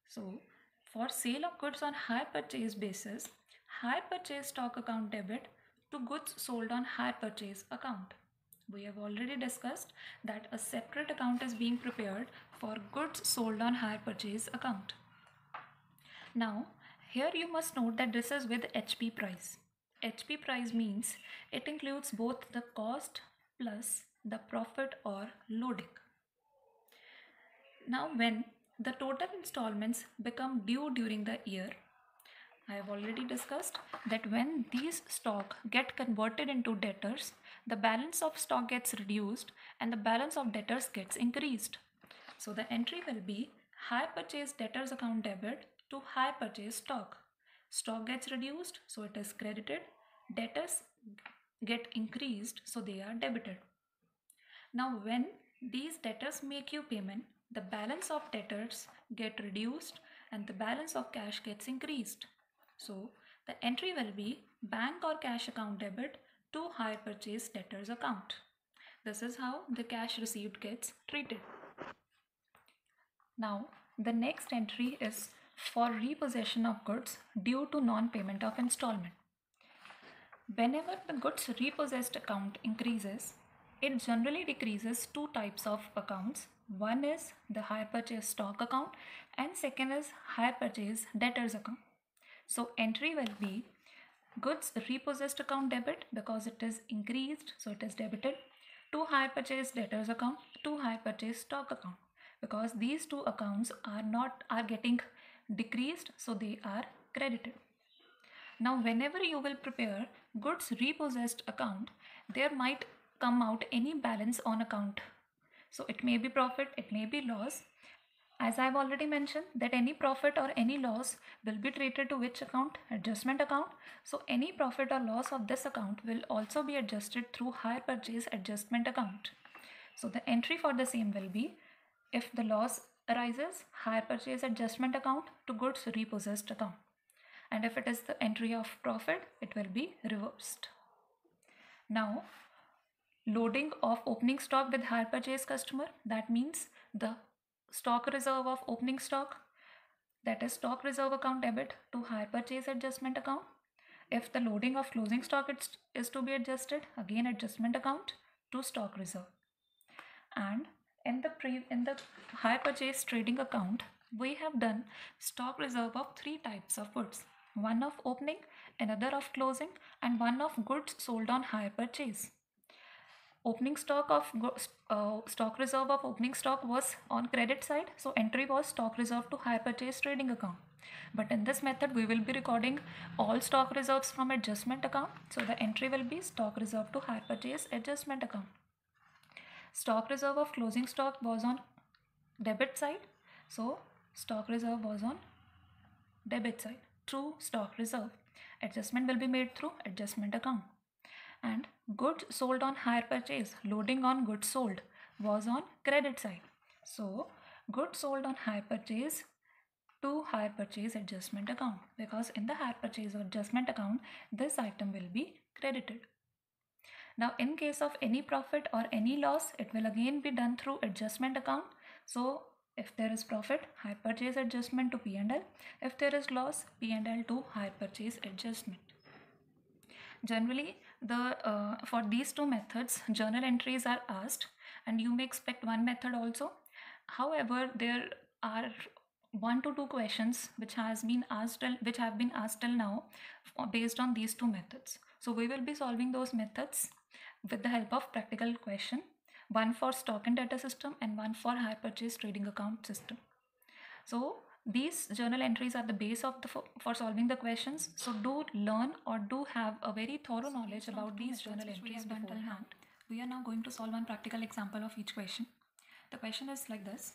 So for sale of goods on hire purchase basis, hire purchase stock account debit to goods sold on hire purchase account. We have already discussed that a separate account is being prepared for goods sold on hire purchase account. Now here you must note that this is with HP price. HP price means it includes both the cost plus the profit or loading. Now when the total installments become due during the year, I have already discussed that when these stock get converted into debtors, the balance of stock gets reduced and the balance of debtors gets increased. So the entry will be hire purchase debtors account debit to hire purchase stock. Stock gets reduced, so it is credited. Debtors get increased, so they are debited. Now when these debtors make you payment, the balance of debtors get reduced and the balance of cash gets increased. So the entry will be bank or cash account debit to hire purchase debtors account. This is how the cash received gets treated. Now the next entry is for repossession of goods due to non-payment of installment. Whenever the goods repossessed account increases, it generally decreases two types of accounts. One is the hire purchase stock account and second is hire purchase debtors account. So entry will be goods repossessed account debit because it is increased, so it is debited, to hire purchase debtors account to hire purchase stock account because these two accounts are getting decreased, so they are credited. Now whenever you will prepare goods repossessed account, there might come out any balance on account. So it may be profit, it may be loss. As I have already mentioned that any profit or any loss will be treated to which account? Adjustment account. So any profit or loss of this account will also be adjusted through hire purchase adjustment account. So the entry for the same will be, if the loss arises, hire purchase adjustment account to goods repossessed account. And if it is the entry of profit, it will be reversed. Now loading of opening stock with hire purchase customer, that means the stock reserve of opening stock, that is stock reserve account debit to hire purchase adjustment account. If the loading of closing stock is to be adjusted, again adjustment account to stock reserve. And in the hire purchase trading account, we have done stock reserve of three types of goods: one of opening, another of closing, and one of goods sold on hire purchase. Opening stock of stock reserve of opening stock was on credit side, so entry was stock reserve to hire purchase trading account. But in this method we will be recording all stock reserves from adjustment account, so the entry will be stock reserve to hire purchase adjustment account. Stock reserve of closing stock was on debit side, so stock reserve was on debit side through stock reserve. Adjustment will be made through adjustment account. And goods sold on hire purchase, loading on goods sold, was on credit side. So goods sold on hire purchase to hire purchase adjustment account, because in the hire purchase adjustment account this item will be credited. Now in case of any profit or any loss, it will again be done through adjustment account. So if there is profit, hire purchase adjustment to P&L. If there is loss, P&L to hire purchase adjustment. Generally, for these two methods, journal entries are asked, and you may expect one method also. However, there are 1 to 2 questions which have been asked till now based on these two methods. So we will be solving those methods with the help of practical question. one for stock and data system and one for hire purchase trading account system. So these journal entries are the base of for solving the questions. So do learn or do have a very thorough knowledge about these journal entries beforehand. We are now going to solve one practical example of each question. The question is like this.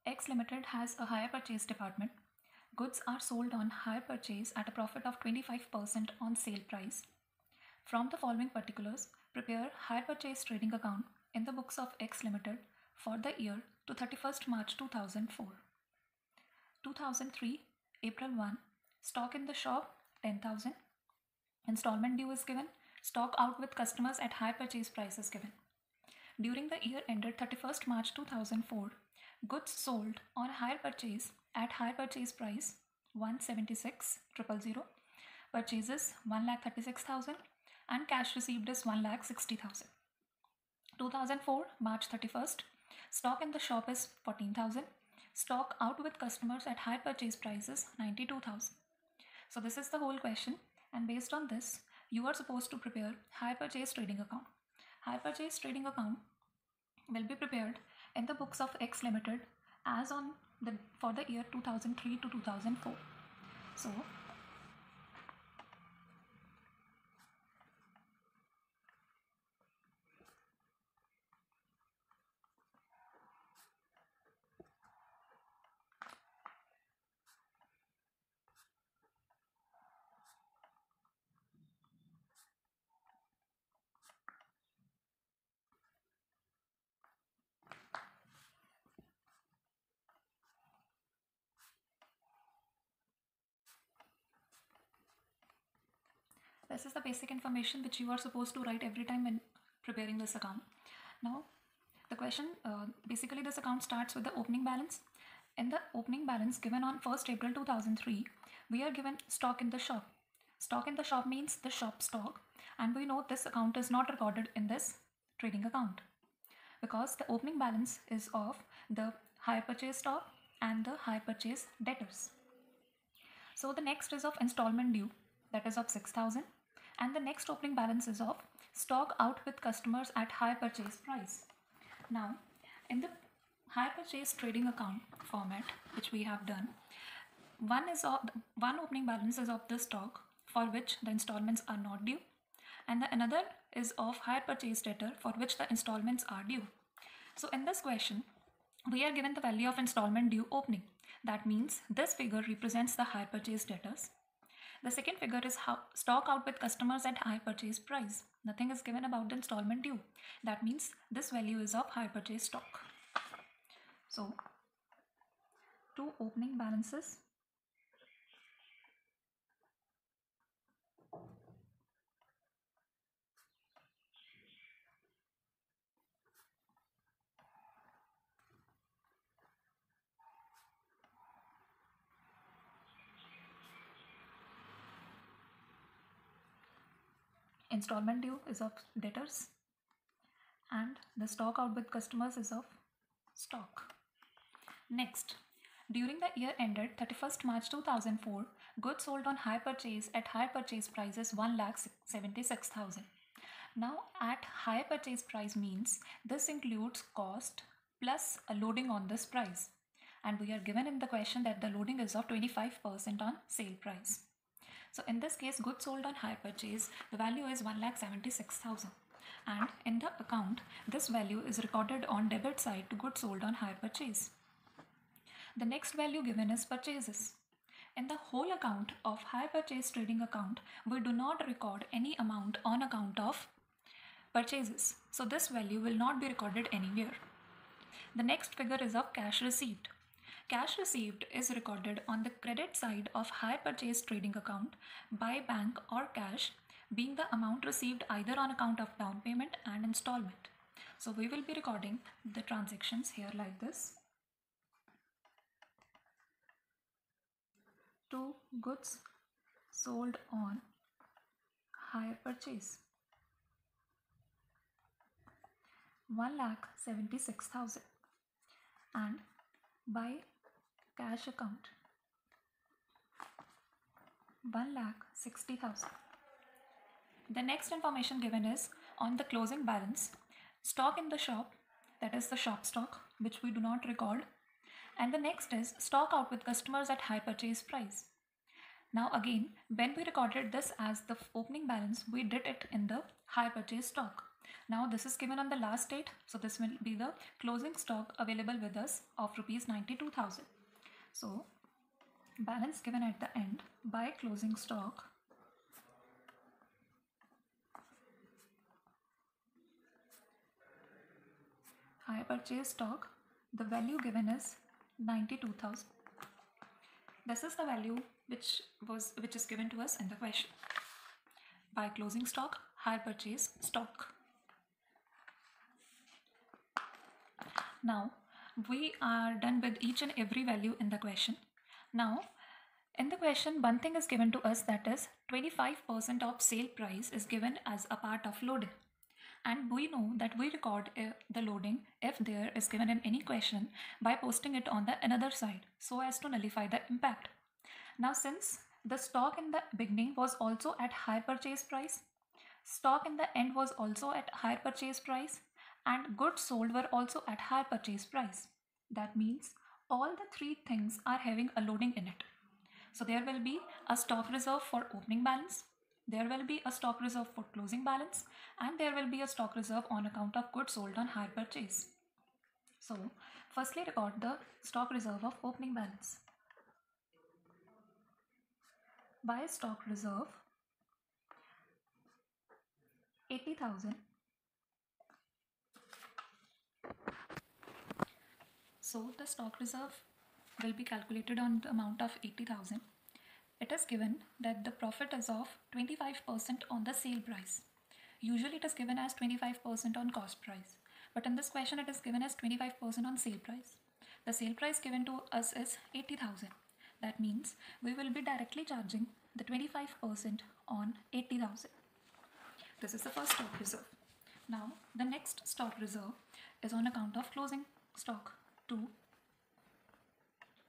X Limited has a hire purchase department. Goods are sold on hire purchase at a profit of 25% on sale price. From the following particulars, prepare hire purchase trading account in the books of X Limited for the year to 31st March 2004. 2003, April 1, stock in the shop 10,000. Installment due is given. Stock out with customers at hire purchase price is given. During the year ended 31st March 2004, goods sold on hire purchase at hire purchase price 176,000, purchases 1,36,000 and cash received is 1,60,000. 2004 March 31st, stock in the shop is 14,000. Stock out with customers at high purchase prices 92,000. So this is the whole question, and based on this you are supposed to prepare high purchase trading account. High purchase trading account will be prepared in the books of X Limited as on for the year 2003 to 2004. So this is the basic information which you are supposed to write every time when preparing this account. Now, the question, basically this account starts with the opening balance. In the opening balance given on 1st April 2003, we are given stock in the shop. Stock in the shop means the shop stock, and we know this account is not recorded in this trading account because the opening balance is of the hire purchase stock and the hire purchase debtors. So the next is of installment due, that is of 6,000, and the next opening balance is of stock out with customers at hire purchase price. Now, in the hire purchase trading account format which we have done, one opening balance is of the stock for which the installments are not due, and the another is of hire purchase debtor for which the installments are due. So in this question, we are given the value of installment due opening. That means this figure represents the hire purchase debtors. The second figure is stock out with customers at hire purchase price. Nothing is given about the installment due. That means this value is of hire purchase stock. So, two opening balances . Installment due is of debtors and the stock out with customers is of stock. Next, during the year ended 31st March 2004, goods sold on hire purchase at hire purchase price is 1,76,000. Now at hire purchase price means this includes cost plus a loading on this price, and we are given in the question that the loading is of 25% on sale price. So in this case, goods sold on hire purchase, the value is 1,76,000, and in the account this value is recorded on debit side to goods sold on hire purchase. The next value given is purchases. In the whole account of hire purchase trading account, we do not record any amount on account of purchases, so this value will not be recorded anywhere. The next figure is of cash received. Cash received is recorded on the credit side of hire purchase trading account by bank or cash, being the amount received either on account of down payment and installment. So we will be recording the transactions here like this. Two goods sold on hire purchase, 1,76,000, and by cash account 1,60,000. The next information given is on the closing balance. stock in the shop, that is the shop stock, which we do not record. And the next is stock out with customers at high purchase price. Now again, when we recorded this as the opening balance, we did it in the high purchase stock. Now this is given on the last date, so this will be the closing stock available with us of rupees 92,000. So balance given at the end by closing stock high purchase stock, the value given is 92,000. This is the value which is given to us in the question. By closing stock, high purchase stock. Now we are done with each and every value in the question. Now in the question, one thing is given to us, that is 25% of sale price is given as a part of loading. And we know that we record the loading if there is given in any question by posting it on the another side so as to nullify the impact. Now since the stock in the beginning was also at high purchase price, stock in the end was also at high purchase price, and goods sold were also at high purchase price. That means all the three things are having a loading in it. So there will be a stock reserve for opening balance, there will be a stock reserve for closing balance, and there will be a stock reserve on account of goods sold on high purchase. So firstly record the stock reserve of opening balance. By stock reserve 80,000. So the stock reserve will be calculated on the amount of 80,000. It is given that the profit is of 25% on the sale price. Usually it is given as 25% on cost price, but in this question it is given as 25% on sale price. The sale price given to us is 80,000. That means we will be directly charging the 25% on 80,000. This is the first stock reserve. Now the next stock reserve is on account of closing stock. 2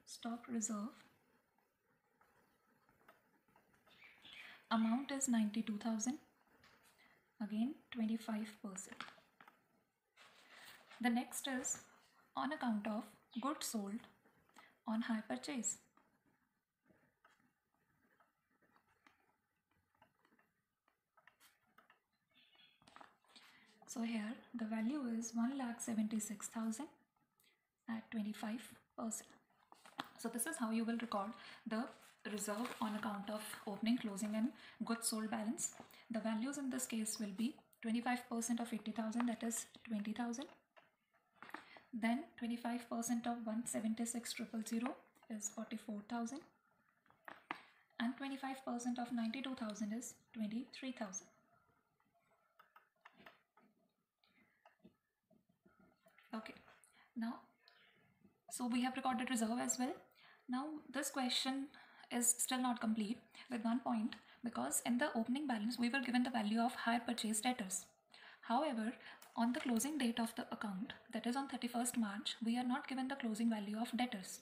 stock reserve, amount is 92,000, again 25%. The next is on account of goods sold on high purchase. So here the value is 1,76,000 at 25%. So this is how you will record the reserve on account of opening, closing and goods sold balance. The values in this case will be 25% of 80,000, that is 20,000. Then 25% of 176,000 is 44,000. And 25% of 92,000 is 23,000. Okay, now so we have recorded reserve as well. Now this question is still not complete with one point, because in the opening balance we were given the value of hire purchase debtors. However, on the closing date of the account, that is on 31st March, we are not given the closing value of debtors.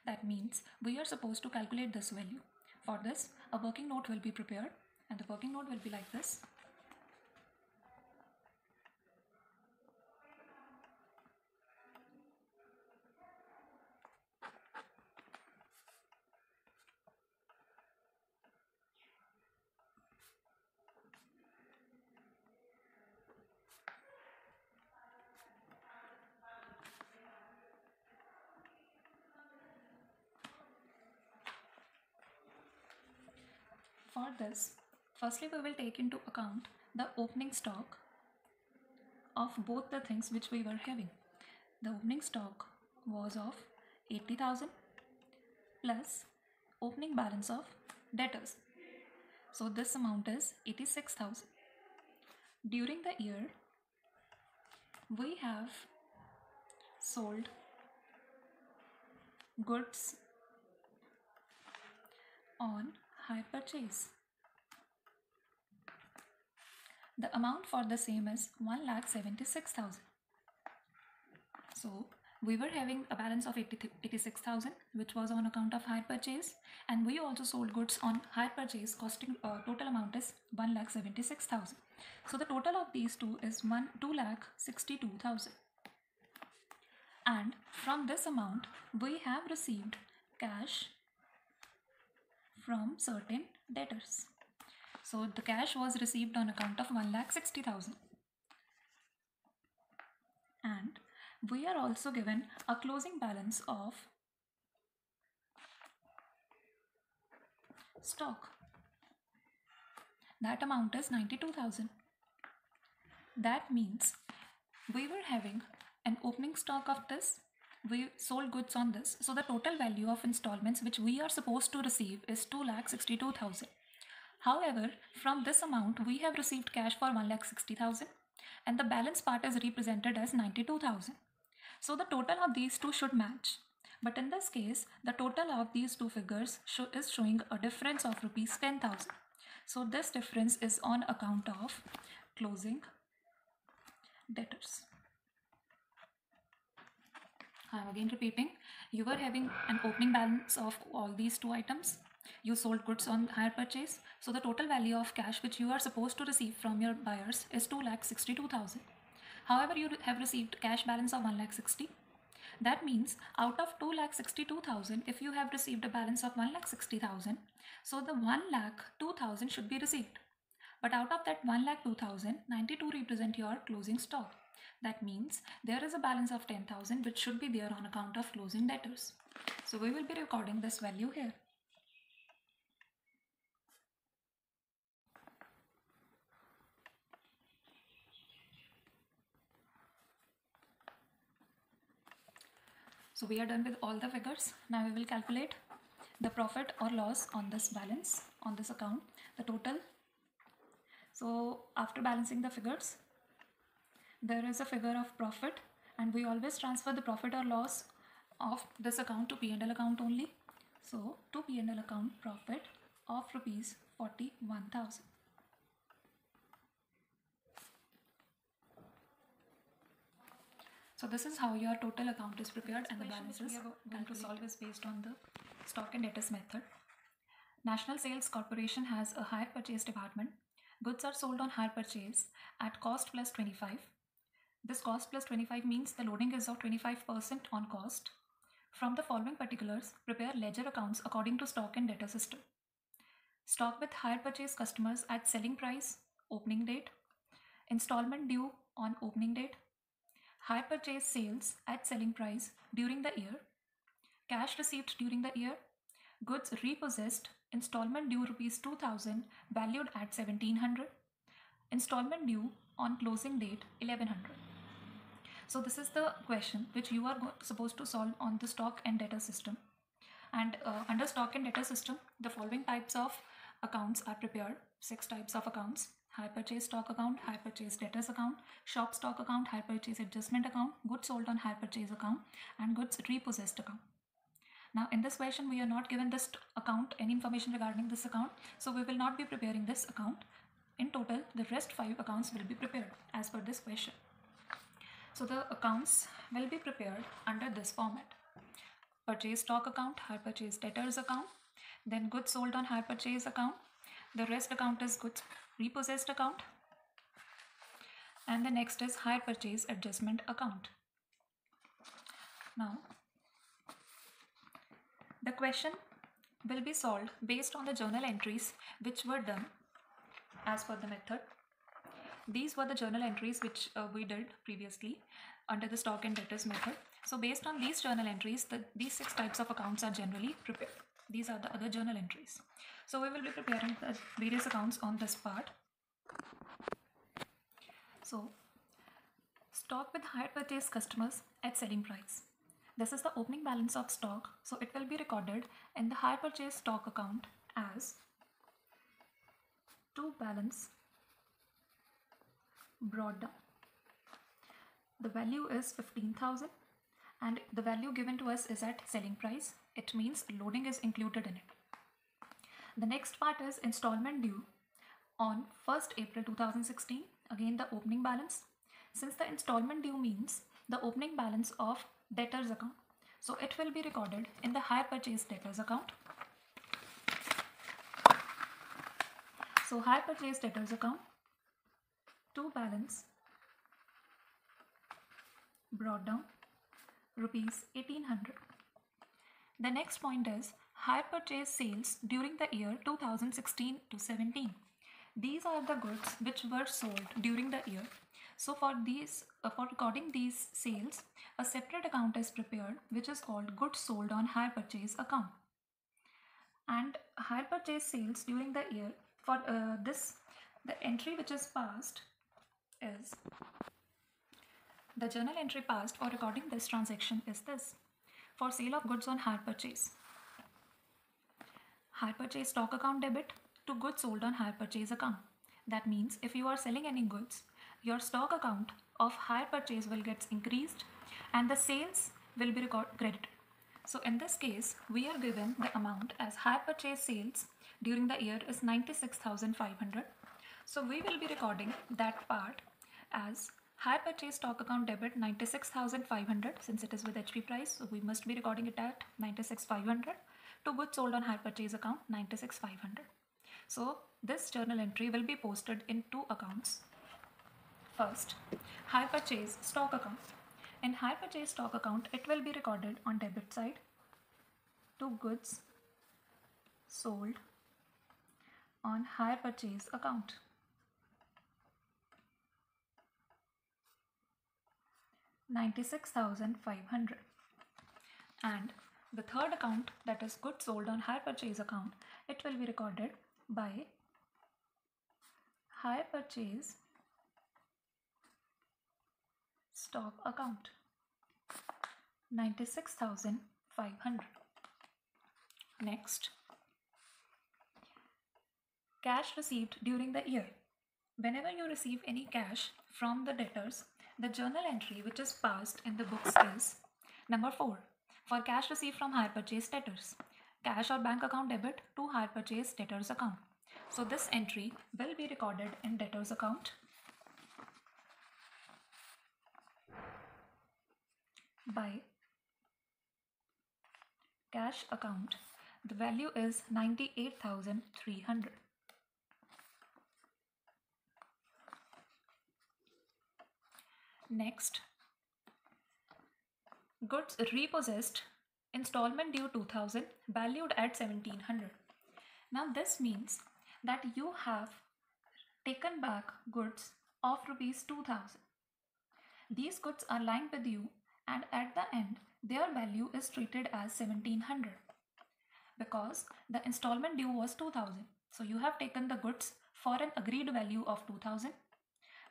That means we are supposed to calculate this value. For this, a working note will be prepared, and the working note will be like this. For this, firstly we will take into account the opening stock of both the things which we were having. The opening stock was of 80,000 plus opening balance of debtors. So this amount is 86,000. During the year, we have sold goods on hire purchase. The amount for the same is 1,76,000. So we were having a balance of 86,000, which was on account of hire purchase, and we also sold goods on hire purchase costing total amount is 1,76,000. So the total of these two is 2,62,000. And from this amount, we have received cash from certain debtors. So the cash was received on account of 1,60,000. And we are also given a closing balance of stock. That amount is 92,000. That means we were having an opening stock of this, we sold goods on this, so the total value of installments which we are supposed to receive is 2,62,000. However, from this amount we have received cash for 1,60,000 and the balance part is represented as 92,000. So the total of these two should match. But in this case, the total of these two figures is showing a difference of rupees 10,000. So this difference is on account of closing debtors. I am again repeating, you were having an opening balance of all these two items. You sold goods on hire purchase. So the total value of cash which you are supposed to receive from your buyers is 2,62,000. However, you have received cash balance of 1,60,000. That means out of 2,62,000, if you have received a balance of 1,60,000, so the 1,02,000 should be received. But out of that 1,02,000, 92 represent your closing stock. That means there is a balance of 10,000 which should be there on account of closing debtors. So we will be recording this value here. So we are done with all the figures. Now we will calculate the profit or loss on this balance, on this account, the total. So after balancing the figures, there is a figure of profit and we always transfer the profit or loss of this account to P&L account only. So to P&L account, profit of rupees 41,000. So this is how your total account is prepared and the balances we are going to solve is based on the stock and debtors method. National Sales Corporation has a hire purchase department. Goods are sold on hire purchase at cost plus 25. This cost plus 25 means the loading is of 25% on cost. From the following particulars, prepare ledger accounts according to stock and debtor system. Stock with hire purchase customers at selling price, opening date. Installment due on opening date. Hire purchase sales at selling price during the year. Cash received during the year. Goods repossessed. Installment due rupees 2,000 valued at 1,700. Installment due on closing date 1,100. So this is the question which you are supposed to solve on the stock and debtor system. And under stock and debtor system, the following types of accounts are prepared. 6 types of accounts: hire purchase stock account, hire purchase debtors account, shop stock account, hire purchase adjustment account, goods sold on hire purchase account, and goods repossessed account. Now in this question, we are not given this account, any information regarding this account, so we will not be preparing this account. In total, the rest 5 accounts will be prepared as per this question. So the accounts will be prepared under this format: purchase stock account, hire purchase debtors account, then goods sold on hire purchase account, the rest account is goods repossessed account, and the next is hire purchase adjustment account. Now the question will be solved based on the journal entries which were done as per the method. These were the journal entries which we did previously under the stock and debtors method. So based on these journal entries, these 6 types of accounts are generally prepared. These are the other journal entries. So we will be preparing the various accounts on this part. So stock with hire purchase customers at selling price. This is the opening balance of stock. So it will be recorded in the hire purchase stock account as to balance brought down. The value is 15,000 and the value given to us is at selling price. It means loading is included in it. The next part is installment due on 1st April 2016. Again the opening balance. Since the installment due means the opening balance of debtors account. So it will be recorded in the hire purchase debtors account. So hire purchase debtors account to balance brought down rupees 1800. The next point is hire purchase sales during the year 2016 to 17. These are the goods which were sold during the year. So for recording these sales, a separate account is prepared which is called goods sold on hire purchase account. And hire purchase sales during the year, for the entry which is passed is, the journal entry passed for recording this transaction is this: for sale of goods on hire purchase. Hire purchase stock account debit to goods sold on hire purchase account. That means if you are selling any goods, your stock account of hire purchase will get increased and the sales will be credited. So in this case, we are given the amount as hire purchase sales during the year is 96,500. So we will be recording that part as hire purchase stock account debit 96,500, since it is with HP price, so we must be recording it at 96,500, to goods sold on hire purchase account 96,500. So this journal entry will be posted in two accounts. First, hire purchase stock account. In hire purchase stock account, it will be recorded on debit side to goods sold on hire purchase account. $96,500. And the third account, that is goods sold on hire purchase account, it will be recorded by hire purchase stock account, 96,500. Next, cash received during the year. Whenever you receive any cash from the debtors, the journal entry which is passed in the books is number 4. For cash received from hire purchase debtors, cash or bank account debit to hire purchase debtors account. So this entry will be recorded in debtors account by cash account. The value is 98,300. Next, goods repossessed, installment due 2000, valued at 1700. Now this means that you have taken back goods of rupees 2000. These goods are lying with you and at the end their value is treated as 1700 because the installment due was 2000. So you have taken the goods for an agreed value of 2000,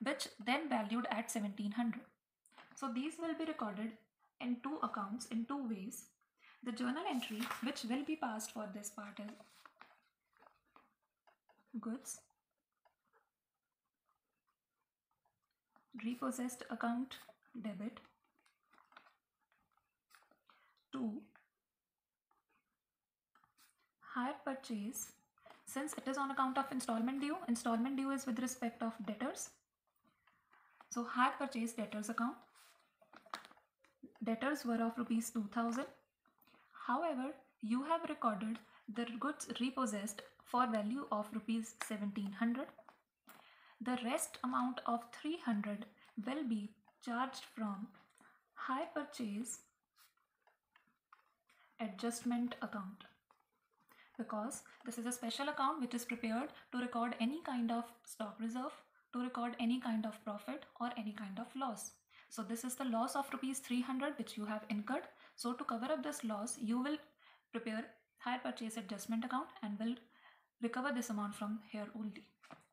which then valued at 1700. So these will be recorded in two accounts in two ways. The journal entry which will be passed for this part is goods repossessed account debit to hire purchase. Since it is on account of installment due is with respect of debtors. So hire purchase debtors account. Debtors were of rupees 2000. However, you have recorded the goods repossessed for value of rupees 1700. The rest amount of 300 will be charged from hire purchase adjustment account, because this is a special account which is prepared to record any kind of stock reserve, to record any kind of profit or any kind of loss. So this is the loss of rupees 300 which you have incurred. So to cover up this loss, you will prepare hire purchase adjustment account and will recover this amount from here only.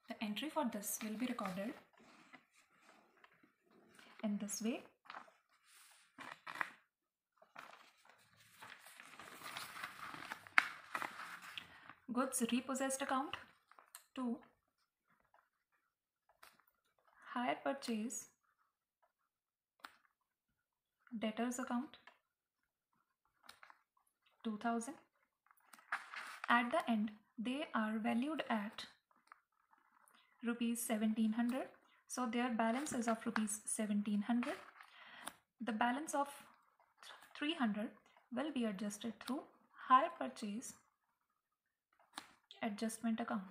The entry for this will be recorded in this way. Goods repossessed account to hire purchase debtors account 2000. At the end they are valued at rupees 1700. So their balance is of rupees 1700. The balance of 300 will be adjusted through hire purchase adjustment account.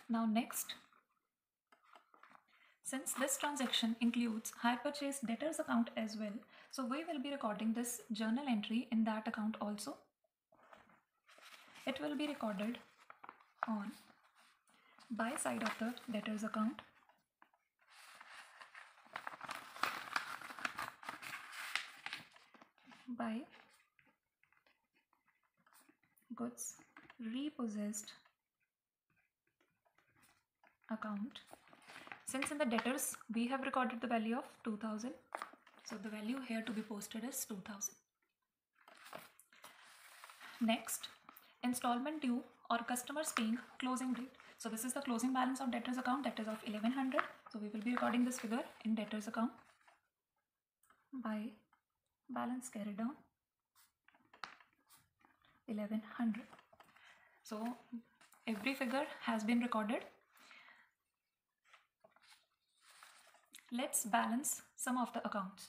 Now next, since this transaction includes hire purchase debtors account as well, so we will be recording this journal entry in that account also. It will be recorded on buy side of the debtors account. Buy goods repossessed account. Since in the debtors we have recorded the value of 2000, so the value here to be posted is 2000. Next, installment due or customers paying closing date. So this is the closing balance of debtors account, that is of 1100. So we will be recording this figure in debtors account. By balance carried down 1100. So every figure has been recorded. Let's balance some of the accounts.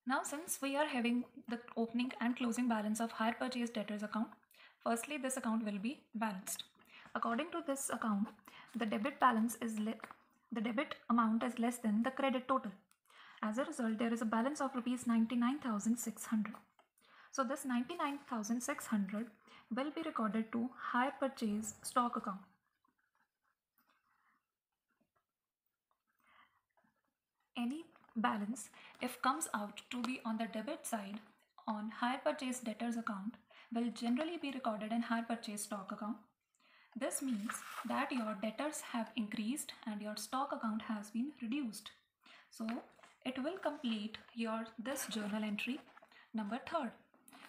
Now since we are having the opening and closing balance of hire purchase debtors account, firstly this account will be balanced. According to this account, the debit balance is the debit amount is less than the credit total. As a result, there is a balance of rupees 99,600. So this 99,600 will be recorded to hire purchase stock account. Any balance, if comes out to be on the debit side on hire purchase debtors account, will generally be recorded in hire purchase stock account. This means that your debtors have increased and your stock account has been reduced. So it will complete your this journal entry number 3rd.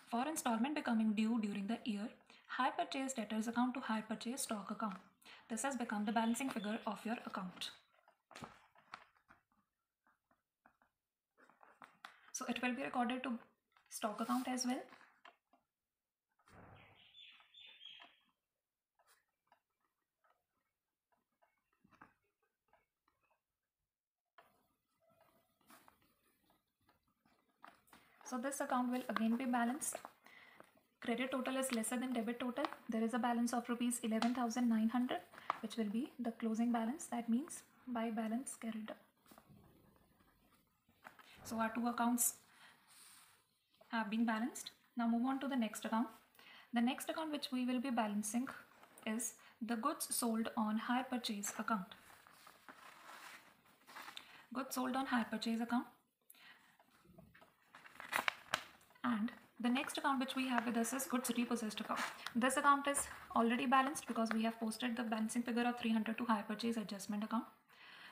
For installment becoming due during the year, hire purchase debtors account to hire purchase stock account. This has become the balancing figure of your account. So it will be recorded to stock account as well. So this account will again be balanced. Credit total is lesser than debit total. There is a balance of rupees 11,900, which will be the closing balance. That means by balance carried up. So our two accounts have been balanced. Now move on to the next account. The next account which we will be balancing is the goods sold on hire purchase account. Goods sold on hire purchase account. And the next account which we have with us is goods repossessed account. This account is already balanced because we have posted the balancing figure of 300 to hire purchase adjustment account.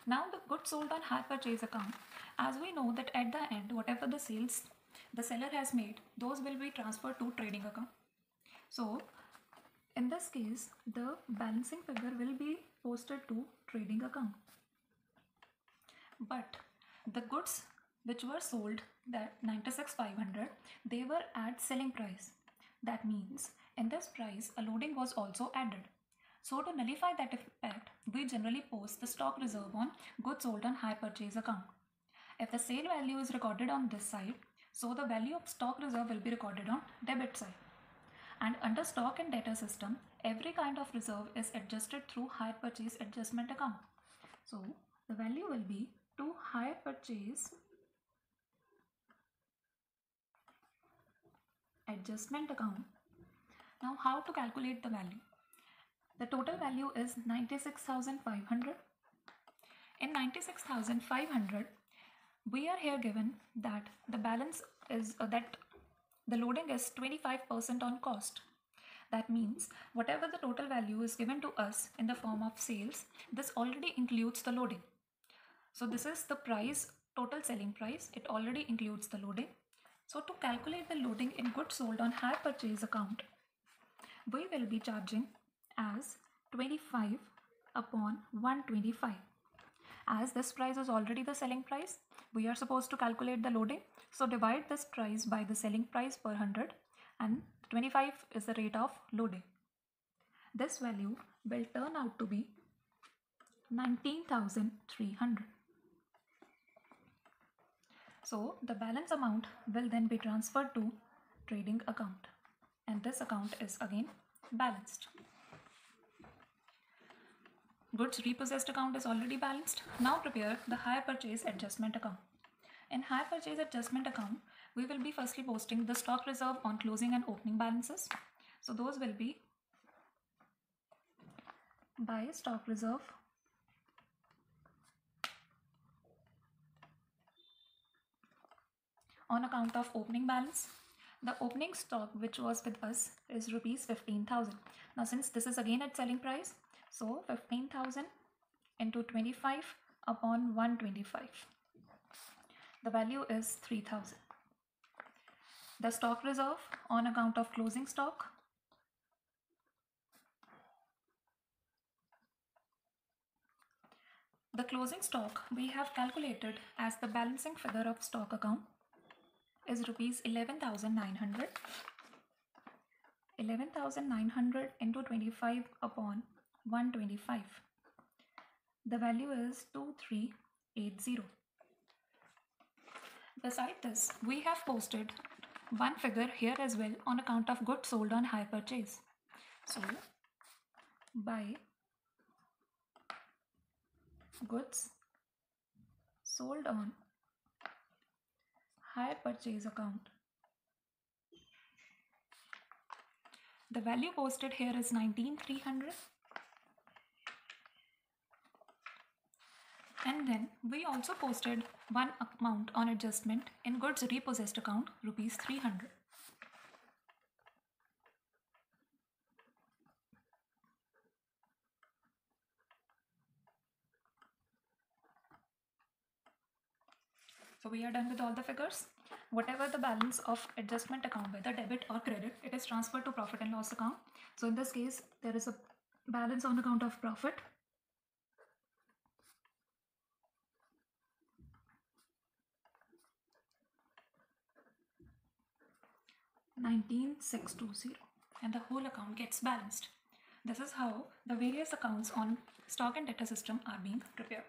Now the goods sold on hire purchase account, as we know that at the end whatever the sales the seller has made, those will be transferred to trading account. So in this case the balancing figure will be posted to trading account. But the goods which were sold, that 96,500, they were at selling price. That means in this price a loading was also added. So to nullify that effect, we generally post the stock reserve on goods sold on hire purchase account. If the sale value is recorded on this side, so the value of stock reserve will be recorded on debit side. And under stock and debtor system, every kind of reserve is adjusted through hire purchase adjustment account. So the value will be to hire purchase adjustment account. Now how to calculate the value? The total value is 96,500. In 96,500, we are here given that the balance is that the loading is 25% on cost. That means whatever the total value is given to us in the form of sales, this already includes the loading. So this is the price, total selling price. It already includes the loading. So to calculate the loading in goods sold on hire purchase account, we will be charging as 25 upon 125. As this price is already the selling price, we are supposed to calculate the loading. So divide this price by the selling price per 100 and 25 is the rate of loading. This value will turn out to be 19,300. So the balance amount will then be transferred to trading account, and this account is again balanced. Goods repossessed account is already balanced. Now prepare the hire purchase adjustment account. In hire purchase adjustment account, we will be firstly posting the stock reserve on closing and opening balances. So those will be by stock reserve on account of opening balance. The opening stock which was with us is rupees 15,000. Now since this is again at selling price, so 15,000 into 25 upon 125. The value is 3,000. The stock reserve on account of closing stock, the closing stock we have calculated as the balancing figure of stock account is rupees 11,900. 11,900 into 25 upon 125. The value is 2380. Beside this, we have posted one figure here as well on account of goods sold on hire purchase. So, by goods sold on hire purchase account, the value posted here is 19,300. And then we also posted one amount on adjustment in goods repossessed account, rupees 300. So we are done with all the figures. Whatever the balance of adjustment account, whether debit or credit, it is transferred to profit and loss account. So in this case, there is a balance on account of profit. $19,620, and the whole account gets balanced. This is how the various accounts on stock and debtor system are being prepared.